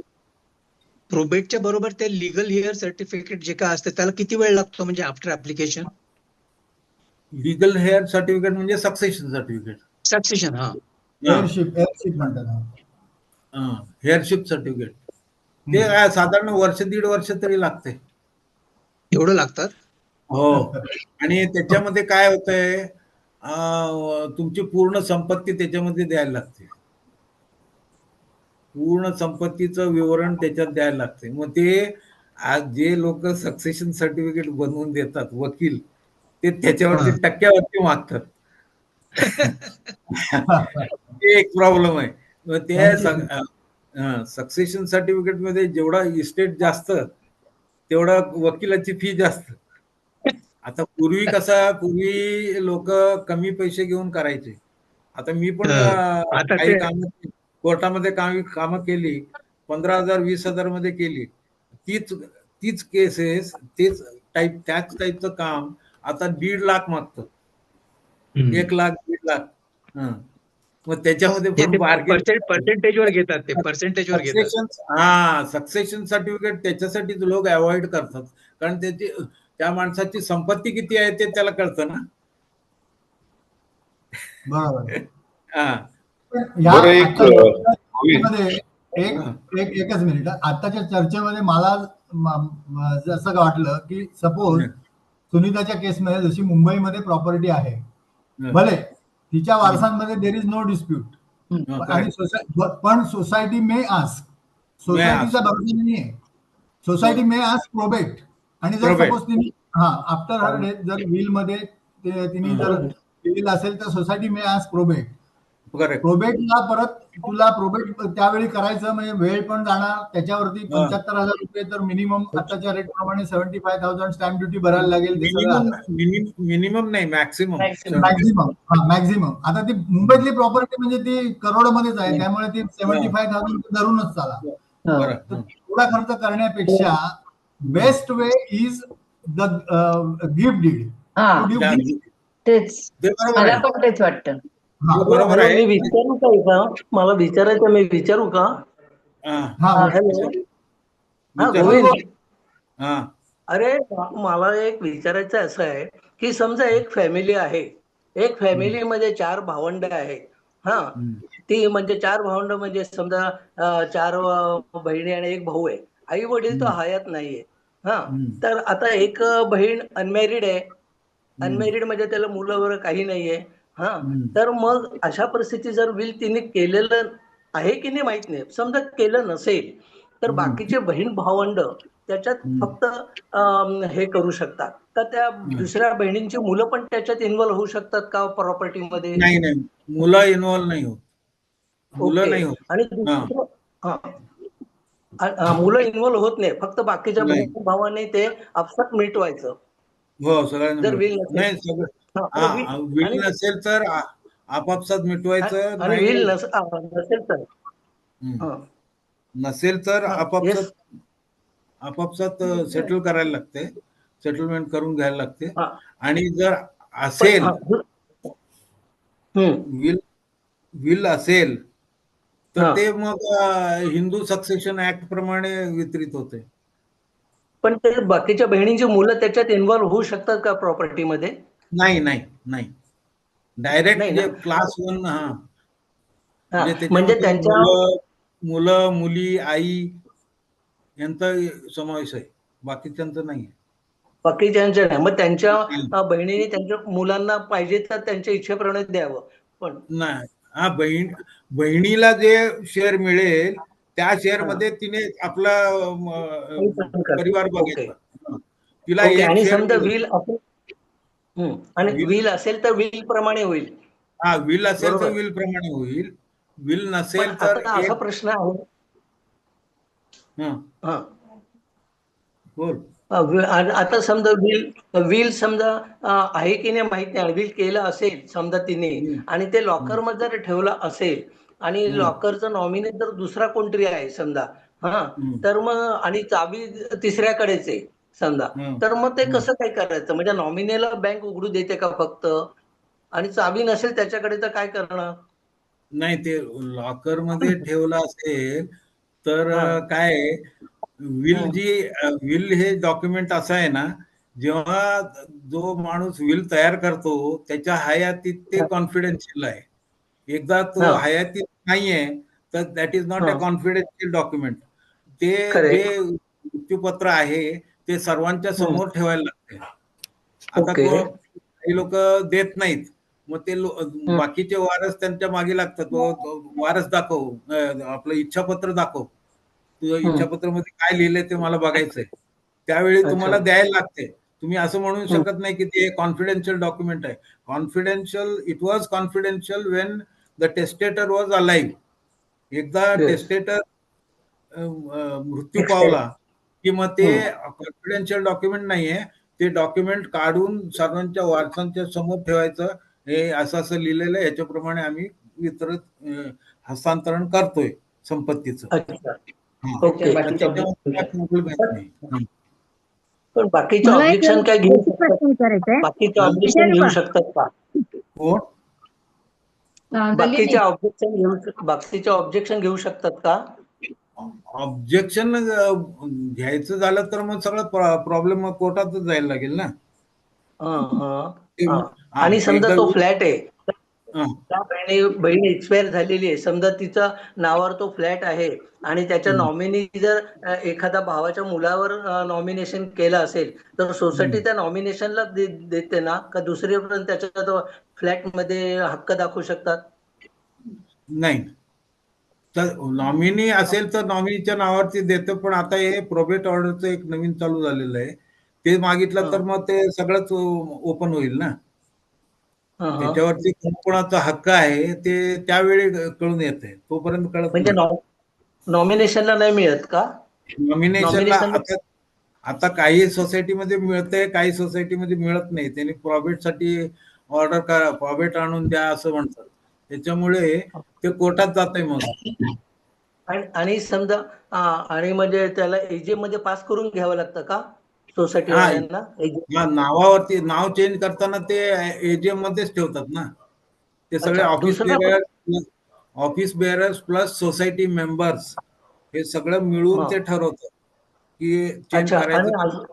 प्रोबेटच्या बरोबर ते लिगल हेअर सर्टिफिकेट जे काय असतं त्याला किती वेळ लागतो, म्हणजे after application? Legal hair certificate म्हणजे सक्सेशन सर्टिफिकेट. सक्सेशन, हेअरशिप म्हणतात. हेअरशिप सर्टिफिकेट ते साधारण 1-1.5 वर्ष तरी लागते. एवढं लागतात? हो. आणि त्याच्यामध्ये काय होतंय, तुमची पूर्ण संपत्ती त्याच्यामध्ये द्यायला लागते, पूर्ण संपत्तीचं विवरण त्याच्यात द्यायला लागते. मग ते जे लोक सक्सेशन सर्टिफिकेट बनवून देतात वकील, ते त्याच्यावरती टक्क्यावरती मागतात. ते एक प्रॉब्लेम आहे. मग ते सक्सेशन सर्टिफिकेट मध्ये जेवढा इस्टेट जास्त तेवढा वकिलाची फी जास्त. आता पूर्वी लोक कमी पैसे घेऊन करायचे. आता मी पण काही काम कोर्टामध्ये कामं केली, 15,000 20,000 मध्ये केली. तीच केसेस त्याच टाईपचं काम आता 1.5 लाख मागतं, 1 लाख 1.5 लाख. मग त्याच्यामध्ये पण पर्सेंटेजवर घेतात ते, पर्सेंटेजवर घेतात. सक्सेशन सर्टिफिकेट त्याच्यासाठी लोक अवॉइड करतात, कारण त्या माणसाची संपत्ती किती आहे ते त्याला कळतं ना. बरोबर. एकच मिनिट, आताच्या चर्चेमध्ये मला असं वाटलं की सपोज सुनीताच्या केसमध्ये जशी मुंबईमध्ये प्रॉपर्टी आहे, भले तिच्या वारसांमध्ये देर इज नो डिस्प्यूट, आणि पण सोसायटी मे आस्क, सोसायटीचा भरोसा नाहीये सोसायटी मे आस्क प्रोबेट. आणि जर Probate. सपोज तिने आफ्टर हर डेथ जर विल मध्ये तिने जर केलेलं असेल तर society may ask probate. Correct. प्रोबेटला परत तुला प्रोबेट त्यावेळी करायचं म्हणजे वेळ पण जाणार, त्याच्यावरती 75,000 रुपये तर मिनिमम आताच्या रेट प्रमाणे 75,000 स्टॅम्प ड्युटी भरायला लागेल. ते सगळं आता मिनिमम नाही, मॅक्सिमम. मॅक्झिमम. आता ती मुंबईतली प्रॉपर्टी म्हणजे ती करोडमध्येच आहे, त्यामुळे ती 75,000 धरूनच चाला. तर थोडा खर्च करण्यापेक्षा best way is the gift deed. तेच मला पण तेच वाटतं. बरोबर आहे. मी विचारू का? मला विचारायचं, मी विचारू का? हॅलो. गोविंद. अरे मला एक विचारायचं असं आहे की समजा एक फॅमिली आहे, एक फॅमिलीमध्ये 4 भावंड आहेत. ती म्हणजे 4 भावंड म्हणजे समजा 4 बहिणी आणि 1 भाऊ आहे. आई वडील तर हयात नाहीये. तर आता एक बहीण अनमॅरिड आहे. अनमॅरिड म्हणजे त्याला मुलं वगैरे काही नाहीये. तर मग अशा परिस्थितीत जर विल तिने केलेलं आहे की नाही माहित नाही, समजा केलं नसेल तर बाकीचे बहीण भावंड त्याच्यात फक्त हे करू शकतात का? त्या दुसऱ्या बहिणींची मुलं पण त्याच्यात इन्व्हॉल्व्ह होऊ शकतात का प्रॉपर्टीमध्ये? नाही, मुलं इन्व्हॉल्व्ह नाही होत. मुलं नाही होत. आणि मुलं इन्व्हॉल्व्ह होत नाही, फक्त बाकीच्या बहीण भावाने ते आपसात मिटवायचं. हो, सगळ्यांना जर विल नाही, सगळं विल नसेल तर आपापसात मिटवायचं. आणि विल नसेल तर आपापसात सेटल करायला लागते, सेटलमेंट करून घ्यायला लागते. आणि जर असेल विल असेल तर ते मग हिंदू सक्सेशन ऍक्ट प्रमाणे वितरित होते. पण ते बाकीच्या बहिणींची मुलं त्याच्यात इन्व्हॉल्व्ह होऊ शकतात का प्रॉपर्टीमध्ये? नाही. डायरेक्ट जे क्लास 1 म्हणजे त्यांच्या मुलं, मुली, आई यांचा समावेश आहे, बाकीच्यांचा नाही. बाकीच्यांच्या नाही. मग त्यांच्या बहिणीने त्यांच्या मुलांना पाहिजे तर त्यांच्या इच्छेप्रमाणे द्यावं. पण नाही, बहिणीला जे शेअर मिळेल त्या शेअर मध्ये तिने आपला परिवार बघायचा. तिला एक आणि शेअर समजा विल आणि विल असेल तर विल प्रमाणे होईल. विल असेल तर विल प्रमाणे होईल. विल नसेल तर असा प्रश्न आहे. बोल. आता समजा विल समजा आहे की नाही माहित नाही, विल केलं असेल समजा तिने आणि ते लॉकर मध्ये जर ठेवलं असेल आणि लॉकरचं नॉमिनी जर दुसरा कोणतरी आहे समजा, तर मग आणि चावी तिसऱ्याकडेच आहे समजा, तर मग ते कसं काय करायचं? म्हणजे नॉमिनीला बँक उघडू देते का फक्त? आणि चावी नसेल त्याच्याकडे तर काय करणार? नाही, ते लॉकर मध्ये ठेवलं असेल तर काय, विल हे डॉक्युमेंट असं आहे ना, जेव्हा जो माणूस विल तयार करतो त्याच्या हयातीत ते कॉन्फिडेन्शियल आहे. एकदा तो हयातीत नाहीये तर that is not a confidential document. ते जे मृत्यूपत्र आहे ते सर्वांच्या समोर ठेवायला लागते. आता काही लोक देत नाहीत, मग ते बाकीचे वारस त्यांच्या मागे लागतात. वारस दाखव, आपलं इच्छापत्र दाखव, तुझं इच्छापत्र मध्ये काय लिहिलंय ते मला बघायचंय. त्यावेळी तुम्हाला द्यायला लागते. तुम्ही असं म्हणू शकत नाही की ते कॉन्फिडेन्शियल डॉक्युमेंट आहे. Confidential, it was confidential Wien the testator was alive. एकदा टेस्टेटर मृत्यू पावला की मग ते कॉन्फिडेन्शियल डॉक्युमेंट नाहीये. ते डॉक्युमेंट काढून सर्वांच्या वारसांच्या समोर ठेवायचं. हे असं लिहिलेलं आहे, ह्याच्याप्रमाणे आम्ही हस्तांतरण करतोय संपत्तीचं. पण बाकीचे ऑब्जेक्शन काय घेऊ शकतात? बाकीचे ऑब्जेक्शन घेऊ शकतात का? बाकीचे ऑब्जेक्शन घेऊ शकतात का? ऑब्जेक्शन घ्यायचं झालं तर मग सगळं प्रॉब्लेम कोर्टातच जायला लागेल ना. आणि समजा तो फ्लॅट आहे, त्या बहीण एक्सपायर झालेली आहे, समजा तिचा नावावर तो फ्लॅट आहे आणि त्याच्या नॉमिनी जर एखाद्या भावाच्या मुलावर नॉमिनेशन केलं असेल तर सोसायटी त्या नॉमिनेशनला देते ना, का दुसरे पण त्याच्या फ्लॅट मध्ये हक्क दाखवू शकतात? नाही, तर नॉमिनी असेल तर नॉमिनीच्या नावावरती देतो, पण आता हे प्रोबेट ऑर्डरचं एक नवीन चालू झालेलं आहे, ते मागितलं तर मग ते सगळंच ओपन होईल ना. त्याच्यावरती कोणाचा हक्क आहे ते त्यावेळी कळून येते, तोपर्यंत कळत म्हणजे नाही. नॉमिनेशनला नाही मिळत का? नॉमिनेशनला आता काही सोसायटीमध्ये मिळतंय, काही सोसायटीमध्ये मिळत नाही. त्यांनी प्रॉफिटसाठी ऑर्डर प्रॉफिट आणून द्या असं म्हणतात, त्याच्यामुळे ते कोर्टात जातंय. मग आणि समजा आणि म्हणजे त्याला एजीएम मध्ये पास करून घ्यावं लागतं का सोसायटी हा, वाल्यांना? नावावरती नाव चेंज करताना ते एजीएम मध्येच ठेवतात ना. ते सगळे ऑफिस बेअरर्स प्लस सोसायटी मेंबर्स हे सगळं मिळून ते ठरवतात की चेंज करायचं.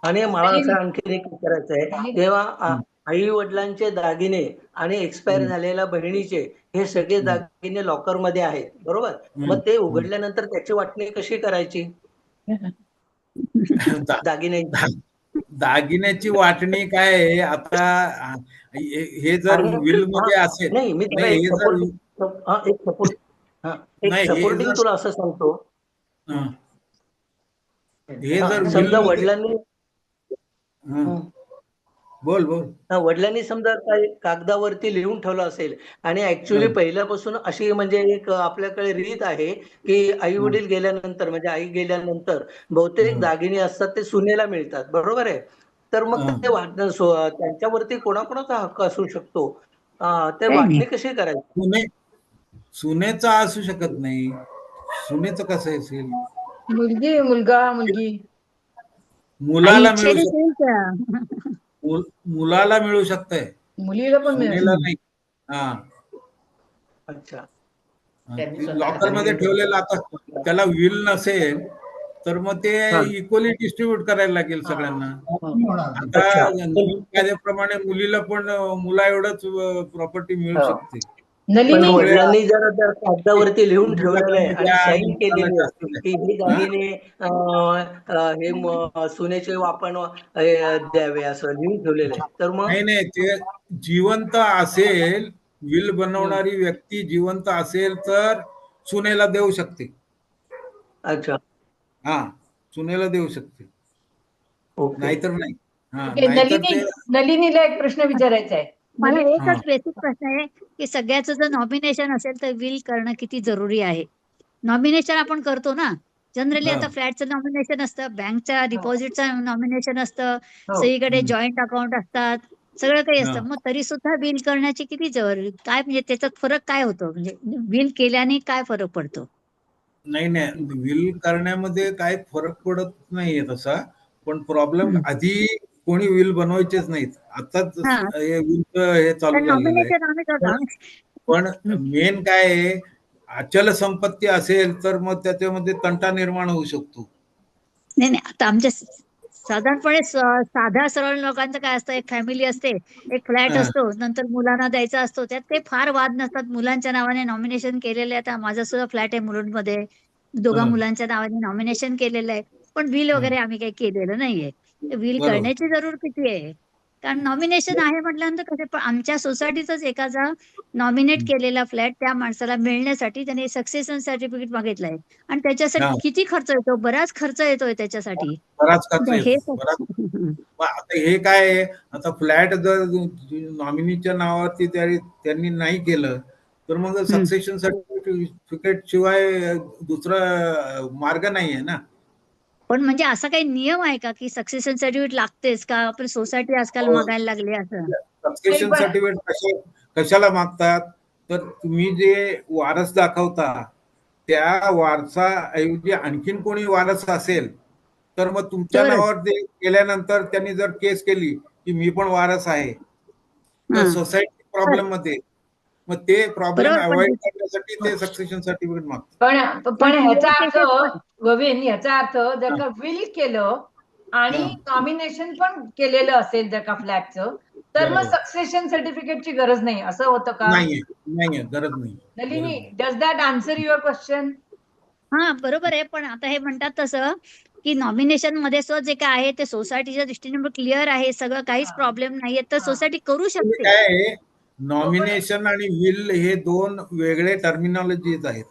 आणि मला असं आणखी एक विचारायचं आहे, तेव्हा आई वडिलांचे दागिने आणि एक्सपायर झालेल्या बहिणीचे हे सगळे दागिने लॉकर मध्ये आहेत, बरोबर? मग ते उघडल्यानंतर त्याची वाटणी कशी करायची? दागिन्याची वाटणी काय आहे आता, हे जर विल मध्ये असेल, नाही, मी त्याला एक सपोर्टिंग तुला असं सांगतो, हे जर समजा वडिलांनी वडिलांनी समजा काही कागदावरती लिहून ठेवलं असेल आणि ऍक्च्युली पहिल्यापासून अशी म्हणजे एक आपल्याकडे रीत आहे की आई वडील गेल्यानंतर म्हणजे आई गेल्यानंतर बहुतेक दागिने असतात ते सुनेला मिळतात, बरोबर आहे? तर मग ते त्यांच्यावरती कोणाकोणाचा हक्क असू शकतो, ते वाटणी कशी करायची? सुनेचा असू शकत नाही. सुनेचं कसं असेल? मुलगी, मुलगा, मुलगी, मुलाला मिळू शकत, मुलाला मिळू शकतंय, मुलीला पण सुनेला नाही. अच्छा, लॉकर मध्ये ठेवलेलं, आता त्याला विल नसेल तर मग ते इक्वली डिस्ट्रीब्यूट करायला लागेल सगळ्यांना. आता नवीन कायद्याप्रमाणे मुलीला पण मुला एवढंच प्रॉपर्टी मिळू शकते. वडिलांनी जर कागदावरती लिहून ठेवलेलं आहे आणि साईन केलेली आहे की हे दागिने हे सुनेचे आपण द्यावे असं लिहून ठेवलेलं आहे, तर मग नाही, ते जिवंत असेल, विल बनवणारी व्यक्ती जिवंत असेल तर सुनेला देऊ शकते. अच्छा, सुनेला देऊ शकते, नाहीतर नाही. नलिनीला एक प्रश्न विचारायचा आहे. मला एकच बेसिक प्रश्न आहे की सगळ्याचं जर नॉमिनेशन असेल तर विल करणं किती जरुरी आहे? नॉमिनेशन आपण करतो ना जनरली, आता फ्लॅटचं नॉमिनेशन असतं, बँकच्या डिपॉझिटचं नॉमिनेशन असतं, सगळीकडे जॉईंट अकाउंट असतात, सगळं काही असतं. मग तरी सुद्धा विल करण्याची किती जरुरी, काय म्हणजे त्याच्यात फरक काय होतो? म्हणजे विल केल्याने काय फरक पडतो? नाही, विल करण्यामध्ये काय फरक पडत नाहीये तसा, पण प्रॉब्लेम आधी कोणी विल बनवायचेच नाहीत, आताच हे चालू झालेलं आहे. पण मेन काय आहे, अचल संपत्ती असेल तर मग त्याच्यामध्ये तंटा निर्माण होऊ शकतो. नाही, आता आमच्या साधारणपणे साध्या सरळ लोकांचं काय असतं, एक फॅमिली असते, एक फ्लॅट असतो, नंतर मुलांना द्यायचा असतो, त्यात काही फार वाद नसतात. मुलांच्या नावाने नॉमिनेशन केलेलं आहे, आता माझा सुद्धा फ्लॅट आहे मुलुंडमध्ये, दोघा मुलांच्या नावाने नॉमिनेशन केलेलं आहे, पण विल वगैरे आम्ही काही केलेलं नाहीये. विल करण्याची जरूर किती आहे? कारण नॉमिनेशन आहे म्हटल्यानंतर कसं, पण आमच्या सोसायटीचाच एकाचा नॉमिनेट केलेला फ्लॅट त्या माणसाला मिळण्यासाठी त्याने सक्सेशन सर्टिफिकेट मागितलंय आणि त्याच्यासाठी किती खर्च येतो, बराच खर्च येतोय त्याच्यासाठी. आता हे काय आहे, आता फ्लॅट जर नॉमिनीच्या नावावरती त्यांनी नाही केलं तर मग सक्सेशन सर्टिफिकेट शिवाय दुसरा मार्ग नाहीये ना. पण म्हणजे असा काही नियम आहे का की सक्सेशन सर्टिफिकेट लागतेच का? आपली सोसायटी आजकाल मागायला लागली असं? सक्सेशन सर्टिफिकेट कशाला मागतात, तर तुम्ही जे वारस दाखवता त्या वारसाऐवजी आणखीन कोणी वारस असेल तर मग तुमच्या नावावर केल्यानंतर त्यांनी जर केस केली की मी पण वारस आहे, तर सोसायटी प्रॉब्लेम मध्ये, मग ते प्रॉब्लेम अवॉइड करण्यासाठी ते सक्सेशन सर्टिफिकेट मागतात. पण ह्याचा अर्थ गोविंद, ह्याचा अर्थ जर का विल केलं आणि नॉमिनेशन पण केलेलं असेल जर का फ्लॅटचं, तर मग सक्सेशन सर्टिफिकेटची गरज नाही, असं होतं का? नाही, गरज नाही. Nalini, does that answer your question? बरोबर आहे, पण आता हे म्हणतात तसं की नॉमिनेशन मध्ये जे काय आहे ते सोसायटीच्या दृष्टीने क्लिअर आहे, सगळं काहीच प्रॉब्लेम नाहीये, तर सोसायटी करू शकते. काय आहे, नॉमिनेशन आणि विल हे दोन वेगळे टर्मिनॉलॉजीज आहेत.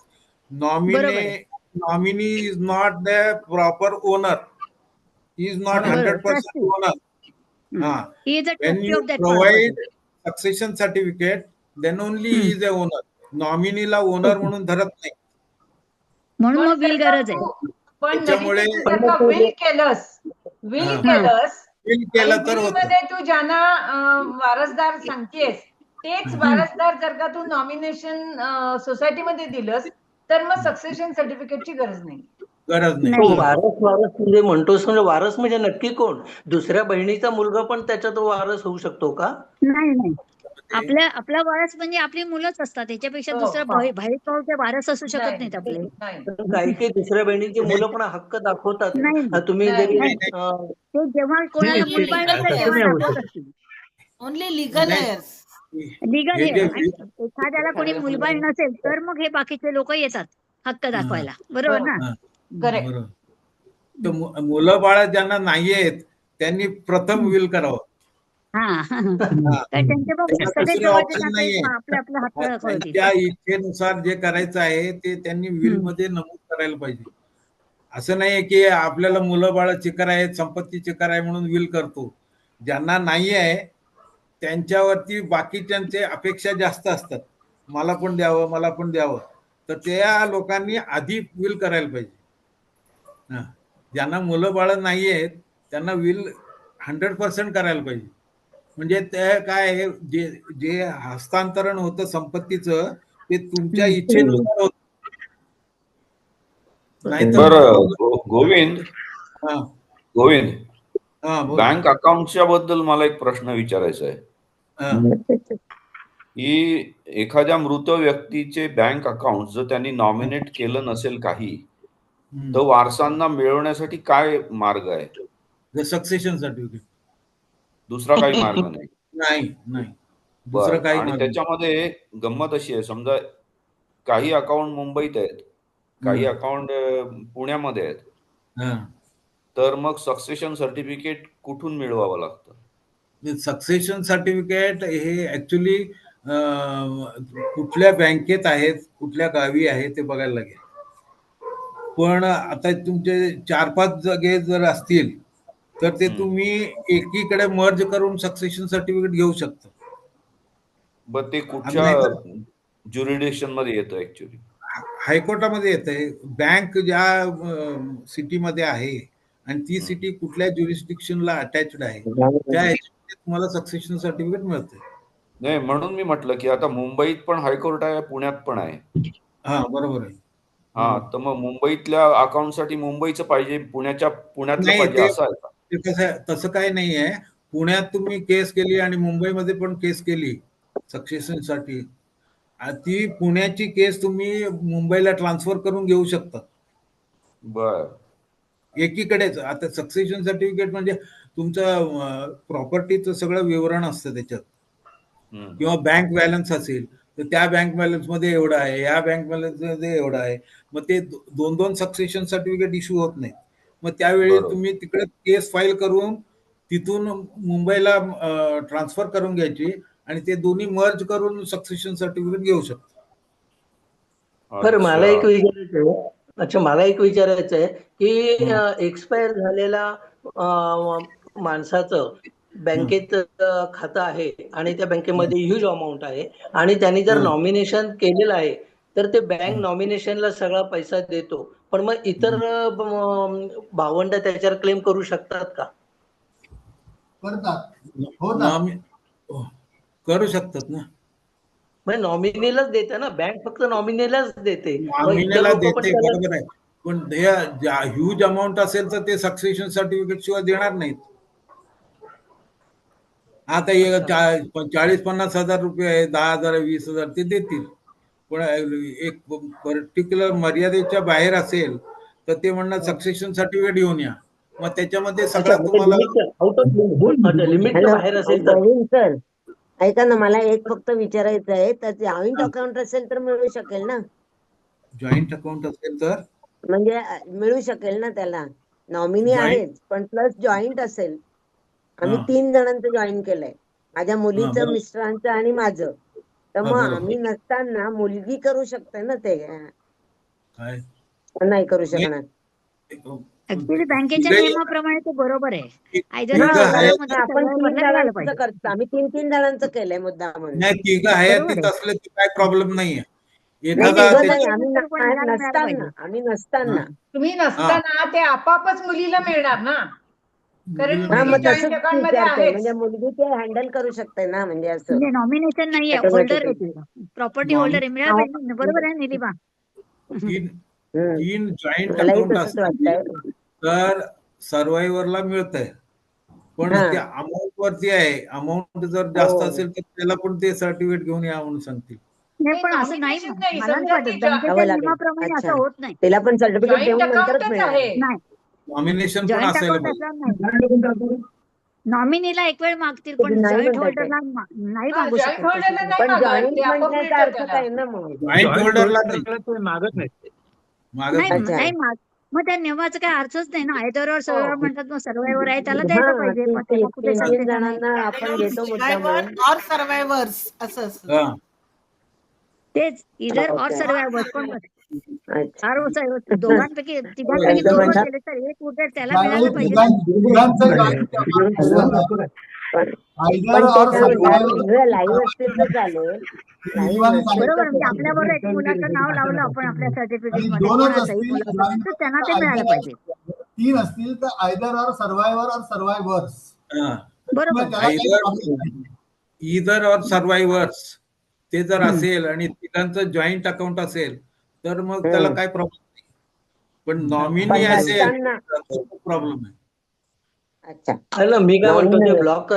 Nominee is not the proper owner, is not 100% owner. He is a When trustee you of that provide property. succession certificate, then only he is a owner. नॉमिनीला ओनर म्हणून धरत नाही. म्हणून मग विल गरज आहे. पण त्याच्यामुळे विल केलंस विल केलं तर होतं. मध्ये तू ज्यांना वारसदार सांगतेस तेच वारसदार जर का तू नॉमिनेशन सोसायटीमध्ये दिलंस तर मग सक्सेशन सर्टिफिकेटची गरज नाही. वारस म्हणजे म्हणतोस म्हणजे वारस म्हणजे नक्की कोण? दुसऱ्या बहिणीचा मुलगा पण त्याच्यात वारस होऊ शकतो का? नाही. आपला वारस म्हणजे आपली मुलंच असतात. त्याच्यापेक्षा दुसरं बाहेरचे वारस असू शकत नाहीत आपले. काही दुसऱ्या बहिणीची मुलं पण हक्क दाखवतात. तुम्ही ते जेव्हा कोणाला मुलबाळ नसेल तेव्हा दाखवत असतील. Only legal hairs. Legal hair. एखाद्याला कोणी मुलबाळ नसेल तर मग हे बाकीचे लोक येतात हक्क दाखवायला. बरोबर ना? करेक्ट. मुलं बाळ ज्यांना नाही आहेत त्यांनी प्रथम विल करावं. त्यांच्या इच्छेनुसार जे करायचं आहे ते त्यांनी विल मध्ये नमूद करायला पाहिजे. असं नाहीये की आपल्याला मुलं बाळ चिकर आहेत, संपत्ती चिकर आहे म्हणून विल करतो. ज्यांना नाही आहे त्यांच्यावरती बाकीच्यांचे अपेक्षा जास्त असतात. मला पण द्यावं. तर त्या लोकांनी आधी विल करायला पाहिजे. ज्यांना मुलं बाळ नाही आहेत त्यांना विल 100% करायला पाहिजे. म्हणजे ते काय आहे, जे हस्तांतरण होतं संपत्तीचं ते तुमच्या इच्छेनुसार होत. गोविंद, बँक अकाउंटच्या बद्दल मला एक प्रश्न विचारायचा आहे की एखाद्या मृत व्यक्तीचे बँक अकाउंट जर त्यांनी नॉमिनेट केलं नसेल काही तर वारसांना मिळवण्यासाठी काय मार्ग आहे? Succession certificate. दुसरा काही मार्ग नाही? नाही. दुसरं काही. आणि त्याच्यामध्ये गंमत अशी आहे, समजा काही अकाउंट मुंबईत आहेत, काही अकाउंट पुण्यामध्ये आहेत, तर मग सक्सेशन सर्टिफिकेट कुठून मिळवावं लागतं? सक्सेशन सर्टिफिकेट हे ऍक्च्युली कुठल्या बँकेत आहेत, कुठल्या गावी आहे ते बघायला लागेल. पण आता तुमचे 4-5 जागे जर असतील तर ते तुम्ही एकीकडे मर्ज करून सक्सेशन सर्टिफिकेट घेऊ शकता. बरं, ते कुठच्या ज्युरिडिक्शन मध्ये येतं? ऍक्च्युली हायकोर्टामध्ये येतंय. बँक ज्या सिटीमध्ये आहे आणि ती सिटी कुठल्या ज्युरिस्डिक्शनला अटॅच्ड आहे त्या तुम्हाला सक्सेशन सर्टिफिकेट मिळते. नाही, म्हणून मी म्हटलं की आता मुंबईत पण हायकोर्ट आहे, पुण्यात पण आहे. बरोबर आहे. तर मग मुंबईतल्या अकाउंटसाठी मुंबईचं पाहिजे, पुण्यातलं पाहिजे असं आहे का? तसं काही नाही आहे. पुण्यात तुम्ही केस केली आणि मुंबईमध्ये पण केस केली सक्सेशन साठी, ती पुण्याची केस तुम्ही मुंबईला ट्रान्सफर करून घेऊ शकता. बर. एकीकडेच. आता सक्सेशन सर्टिफिकेट म्हणजे तुमचं प्रॉपर्टीचं सगळं विवरण असतं त्याच्यात, किंवा बँक बॅलन्स असेल तर त्या बँक बॅलन्स मध्ये एवढं आहे, या बँक बॅलन्स मध्ये एवढं आहे. मग ते 2 सक्सेशन सर्टिफिकेट इश्यू होत नाहीत. मग त्यावेळी तुम्ही तिकडे केस फाईल करून तिथून मुंबईला ट्रान्सफर करून घ्यायची आणि ते दोन्ही मर्ज करून सक्सेशन सर्टिफिकेट घेऊ शकता. बरं, मला एक विचारायचं आहे की एक्सपायर झालेला माणसाचं बँकेत खातं आहे आणि त्या बँकेमध्ये ह्यूज अमाऊंट आहे आणि त्यांनी जर नॉमिनेशन केलेलं आहे तर ते बँक नॉमिनेशनला सगळा पैसा देतो, पण मग इतर भावंड त्याच्यावर क्लेम करू शकतात का? करू शकतात ना. म्हणजे नॉमिनीलाच देते ना बँक, फक्त नॉमिनीलाच देते. नॉमिनीला देते, बरोबर आहे. पण ह्यूज अमाऊंट असेल तर ते सक्सेशन सर्टिफिकेट शिवाय देणार नाहीत. आता 40-50 हजार रुपये आहे, 10,000 20,000 ते देतील. पण एक पर्टिक्युलर मर्यादेच्या बाहेर असेल तर ते म्हणणार सक्सेशन सर्टिफिकेट घेऊन या. मग त्याच्यामध्ये सगळं तुम्हाला बाहेर असेल तर. ऐका ना, मला एक फक्त विचारायचं आहे, तर जॉईंट अकाउंट असेल तर मिळू शकेल ना? जॉईंट अकाउंट असेल तर म्हणजे मिळू शकेल ना त्याला? नॉमिनी आहेच पण प्लस जॉईंट असेल. आम्ही 3 जणांचं जॉईन केलंय. माझ्या मुलीचं, बरोबर. मिस्टरांचं आणि माझं. तर मग बरोबर. आम्ही नसताना मुलगी करू शकते ना ते, काय नाही करू शकणार. ऍक्च्युली बँकेच्या तिघही- नियमाप्रमाणे ते बरोबर आहे. आयदर तिघं हा, आहेत. मध्ये आपण सर्वांना 3 निघालं जणांचं पाहिजे. करतो, आम्ही 3 जणांचं केलंय मुद्दा म्हणून. नाही, तिघं आहे बरोबर तिथं आहे. असले तर काय प्रॉब्लेम नाहीये. नाही, एखादा तिघं ते- नाही, आम्ही नंतर पण निघायला मिळालं नसताना, पाहिजे. आम्ही नसताना. तुम्ही नसताना ते आपापच मुलीला मिळणार ना, कारण मुलीला हा, मुलगी मग मिळणार. जॉईंट तसंच अकाउंट मध्ये विचारते, आहेच. म्हणजे मुलगी ते हँडल करू शकते ना, म्हणजे असं म्हणजे नॉमिनेशन नाहीये, होल्डर आहे, प्रॉपर्टी होल्डर आहे, मिळालं पाहिजे ना. बरोबर आहे निलिमा? तीन जॉईंट मलाही अकाउंट तसंच असतील वाटतंय. तर सर्वायवरला मिळतंय, पण हा. ते अमाऊंट वरती आहे. अमाऊंट जर जास्त असेल तर त्याला पण ते सर्टिफिकेट घेऊन या म्हणून सांगतील. नाही, पण असं नाही, Nomination नाही, मला नाही समजा वाटत. ती बँकेच्या द्यावं लागेल. नियमाप्रमाणे अच्छा. असं होत नाही. तिला पण सर्टिफिकेट जॉईंट देऊन नंतरच अकाउंटच मिळणार. आहे. नाही, नॉमिनेशन पण जॉईंट असायला अकाउंट पाहिजे. असणार नाही. नॉमिनीला एक वेळ मागतील, पण नाही जॉईंट म्हणतात ते. होल्डरला नाही हा, मागू जॉईंट शकत. होल्डरला नाही पण मागत, जॉईंट ते आपोआप म्हणण्याचा मिळतं अर्थ त्याला. काय ना मग? जॉईंट होल्डरला नाही ते मागत नाही. मागत नाही, नाही. अच्छा. नाही मग त्या नियमाचा काय अर्थच नाही ना. आयदरवर सर्व म्हणतात, मग सर्वायवर आहे त्याला द्यायला हा, पाहिजे. मग त्याला कुठे 3 सक्सेशन आहे. जणांना आपण घेतो मुद्दा सर्वायवर म्हणून. और सर्वायवर्स असं असतं. हा. तेच इधर और Okay. सर्वायवर पण अच्छा. दोघांपैकी तिघांपैकी एकदम 2 वर अच्छा. गेले तर एक उठेल, त्याला ज्यावेळी मिळालं पाहिजे. तिघांचं joint account असलं ना, either पण ते or काय म्हणतात, survival- तिघं लाईव्ह असतील तर चालेल, लाईव्ह निलिमाने नसतील बरोबर, तर म्हणजे कसं? आपल्याबरोबर एक मुलाचं नाव लावलं आपण आपल्या सर्टिफिकेट आणि मध्ये, 2च कोणाचंही असतील मुलाचं, joint तर त्यांना ते account मिळालं either पाहिजे. or. 3 असतील तर आयदर और सर्वायवर और सर्वायवर्स. हा. बरोबर. त्याला काही Either- problem नाही. इधर और सर्वायवर्स ते जर असेल आणि तिघांचं जॉईंट अकाउंट असेल तर मग त्याला काय प्रॉब्लेम नाही. पण नॉमिनी पण असेल नसताना. प्रॉब्लेम आहे. अच्छा. ना मी काय म्हणतो, ते Nominal. ब्लॉक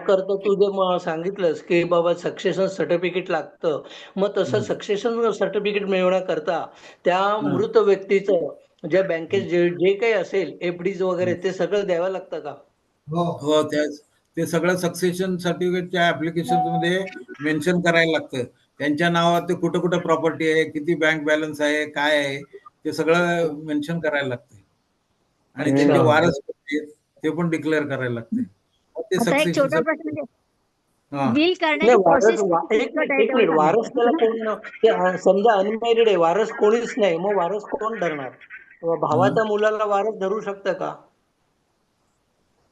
करतो तू जे सांगितलंस की बाबा सक्सेशन सर्टिफिकेट लागतं, मग तसं सक्सेशन सर्टिफिकेट मिळवण्याकरता त्या मृत व्यक्तीचं ज्या बँकेत जे काही असेल एफडीज वगैरे ते सगळं द्यावं लागतं का? हो, ते सगळं सक्सेशन सर्टिफिकेटच्या ऍप्लिकेशन मध्ये मेन्शन करायला लागतं. त्यांच्या नावावर ते कुठं कुठं प्रॉपर्टी आहे, किती बँक बॅलन्स आहे, काय आहे, ते सगळं मेन्शन करायला लागतं. आणि त्यांचे वारस कोण आहेत ते पण डिक्लेअर करायला लागते. ते आता एक सक्सेशन छोटा प्रश्न म्हणजे हा. बिल करण्याची प्रोसेस एक मिनिट, वारस त्याला कोण? समजा अनमॅरिड आहे, वारस कोणीच नाही, मग वारस कोण धरणार? भावाच्या मुलाला वारस धरू शकतं का?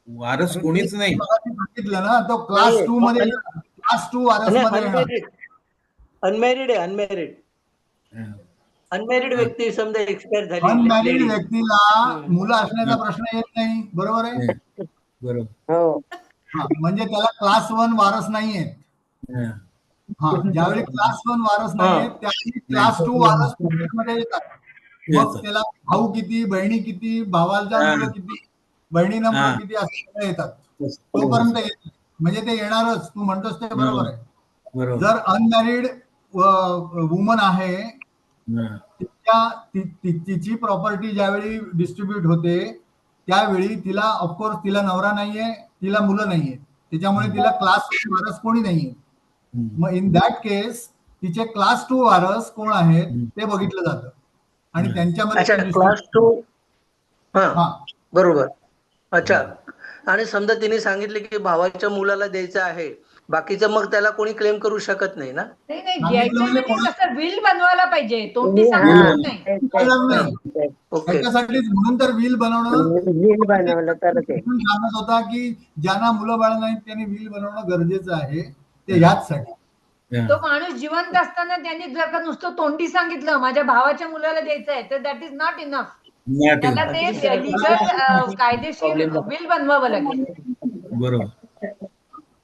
वारस कोणीच नाही. सांगितलं ना, तो क्लास 2 मध्ये, क्लास 2 वारस मध्ये येणार. अनमॅरिड आहे, अनमॅरिड व्यक्ती समजा एक्सपायर झाली, अनमॅरिड व्यक्तीला मुलं असण्याचा प्रश्न येत नाही. बरोबर आहे. बरोबर. हो. हा, म्हणजे त्याला क्लास 1 वारस नाहीये. हा, ज्यावेळी क्लास 1 वारस नाहीये त्यावेळी क्लास 2 वारस मध्ये येतात. मग त्याला भाऊ किती, बहिणी किती, भावाला मुलं किती, बहिणीला मुलं किती असं येतात. तोपर्यंत येत नाही. म्हणजे ते येणारच. तू म्हणतोस ते बरोबर आहे. जर अनमॅरिड वुमन आहे, तिची प्रॉपर्टी ज्यावेळी डिस्ट्रीब्यूट होते त्यावेळी तिला ऑफकोर्स तिला नवरा नाहीये, तिला मुलं नाहीये, त्याच्यामुळे तिला क्लास 1 वारस कोणी नाहीये. मग इन दॅट केस तिचे क्लास 2 वारस कोण आहेत ते बघितलं जातं आणि त्यांच्यामध्ये क्लास 2. हा, बरोबर. अच्छा. आणि समजा तिने सांगितले की भावाच्या मुलाला द्यायचं आहे, बाकीचं मग त्याला कोणी क्लेम करू शकत नाही ना? नाही, द्यायचं म्हणजे कसं विल बनवायला पाहिजे, तोंडी सांगू नाही. त्याच्यासाठीच म्हणून तर विल बनवलं तर ते सांगत होता की ज्यांना मुलं बाळ नाहीत त्यांनी विल बनवणं गरजेचं आहे. ते ह्याचसाठी तो माणूस जिवंत असताना त्यांनी जर का नुसतं तोंडी सांगितलं माझ्या भावाच्या मुलाला द्यायचं आहे, तर दॅट इज नॉट इनफ. त्याला ते लिगल कायदेशीर विल बनवावं लागेल. बरोबर.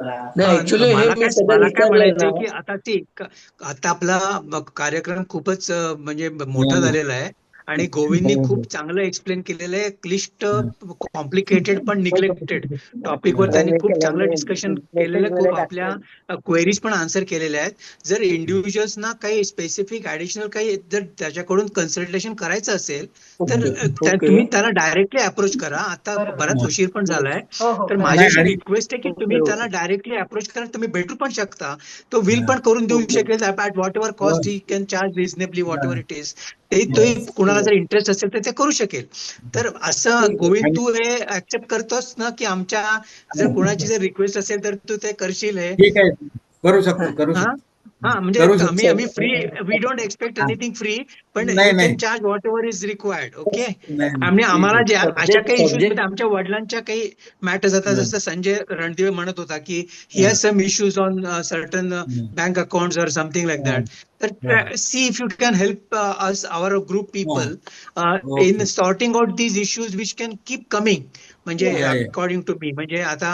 मला काय म्हणायचंय की आता आपला कार्यक्रम खूपच म्हणजे मोठा झालेला आहे आणि गोविंदनी खूप चांगलं एक्सप्लेन केलेलं आहे. क्लिष्ट, कॉम्प्लिकेटेड पण निग्लेक्टेड टॉपिकवर त्यांनी खूप चांगलं डिस्कशन केलेलं आहे. खूप आपल्या क्वेरीज पण आन्सर केलेल्या आहेत. जर इंडिव्हिज्युअल्सना काही स्पेसिफिक ऍडिशनल काही जर त्याच्याकडून कन्सल्टेशन करायचं असेल तर तुम्ही त्याला डायरेक्टली अप्रोच करा. आता बराच उशीर पण झालाय, तर माझी अशी रिक्वेस्ट आहे की तुम्ही त्याला डायरेक्टली अप्रोच करा. तुम्ही भेटू पण शकता, तो विल पण करून देऊ शकेल at whatever cost he can charge reasonably, whatever it is. तोही कुणाला जर इंटरेस्ट असेल तर ते करू शकेल. तर असं गोविंद तू हे ऍक्सेप्ट करतोस ना की आमच्या जर कुणाची जर रिक्वेस्ट असेल तर तू ते करशील हे? ठीक आहे, करू शकतो. म्हणजे करू शकतो. आम्ही free, we don't expect anything free, पण you can charge whatever is required. Okay. आणि आम्हाला ज्या अशा काही इश्यूज मध्ये आमच्या वडिलांच्या काही मॅटर्स आता जसं संजय रणदिवे म्हणत होता की he has some issues on certain bank accounts or something like that. तर see if you can help us our group people in sorting out these issues which can keep coming. म्हणजे according to me, म्हणजे आता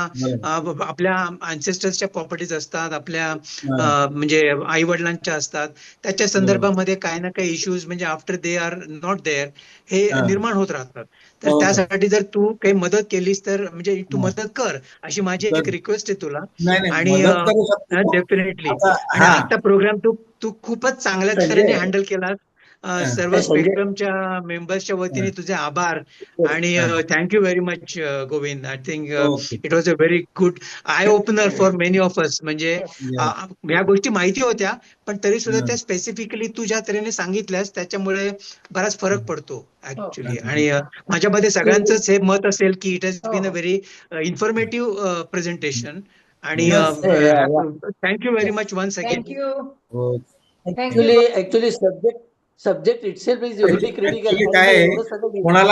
आपल्या अँसेस्टर्सच्या properties असतात, आपल्या म्हणजे आई वडिलांच्या असतात, त्याच्या संदर्भामध्ये काही ना काही इश्यूज म्हणजे after they are not there हे निर्माण होत राहतात. तर त्यासाठी जर तू काही मदत केलीस तर म्हणजे तू मदत कर, अशी माझी एक रिक्वेस्ट आहे तुला. आणि डेफिनेटली. आणि आता प्रोग्राम तू खूपच चांगल्या तऱ्हेने हँडल केला. सर्व स्पेक्ट्रमच्या मेंबर्सच्या वतीने तुझे आभार आणि thank you very much Govind. I think it was a very good I opener for many of us. म्हणजे ह्या गोष्टी माहिती होत्या पण तरी सुद्धा त्या स्पेसिफिकली तू ज्या तऱ्हेने सांगितल्यास त्याच्यामुळे बराच फरक पडतो ऍक्च्युली. आणि माझ्यामध्ये सगळ्यांचंच हे मत असेल की it has been a very informative presentation. आणि thank you very much once again. Thank you. Actually subject itself is very critical. काय कोणाला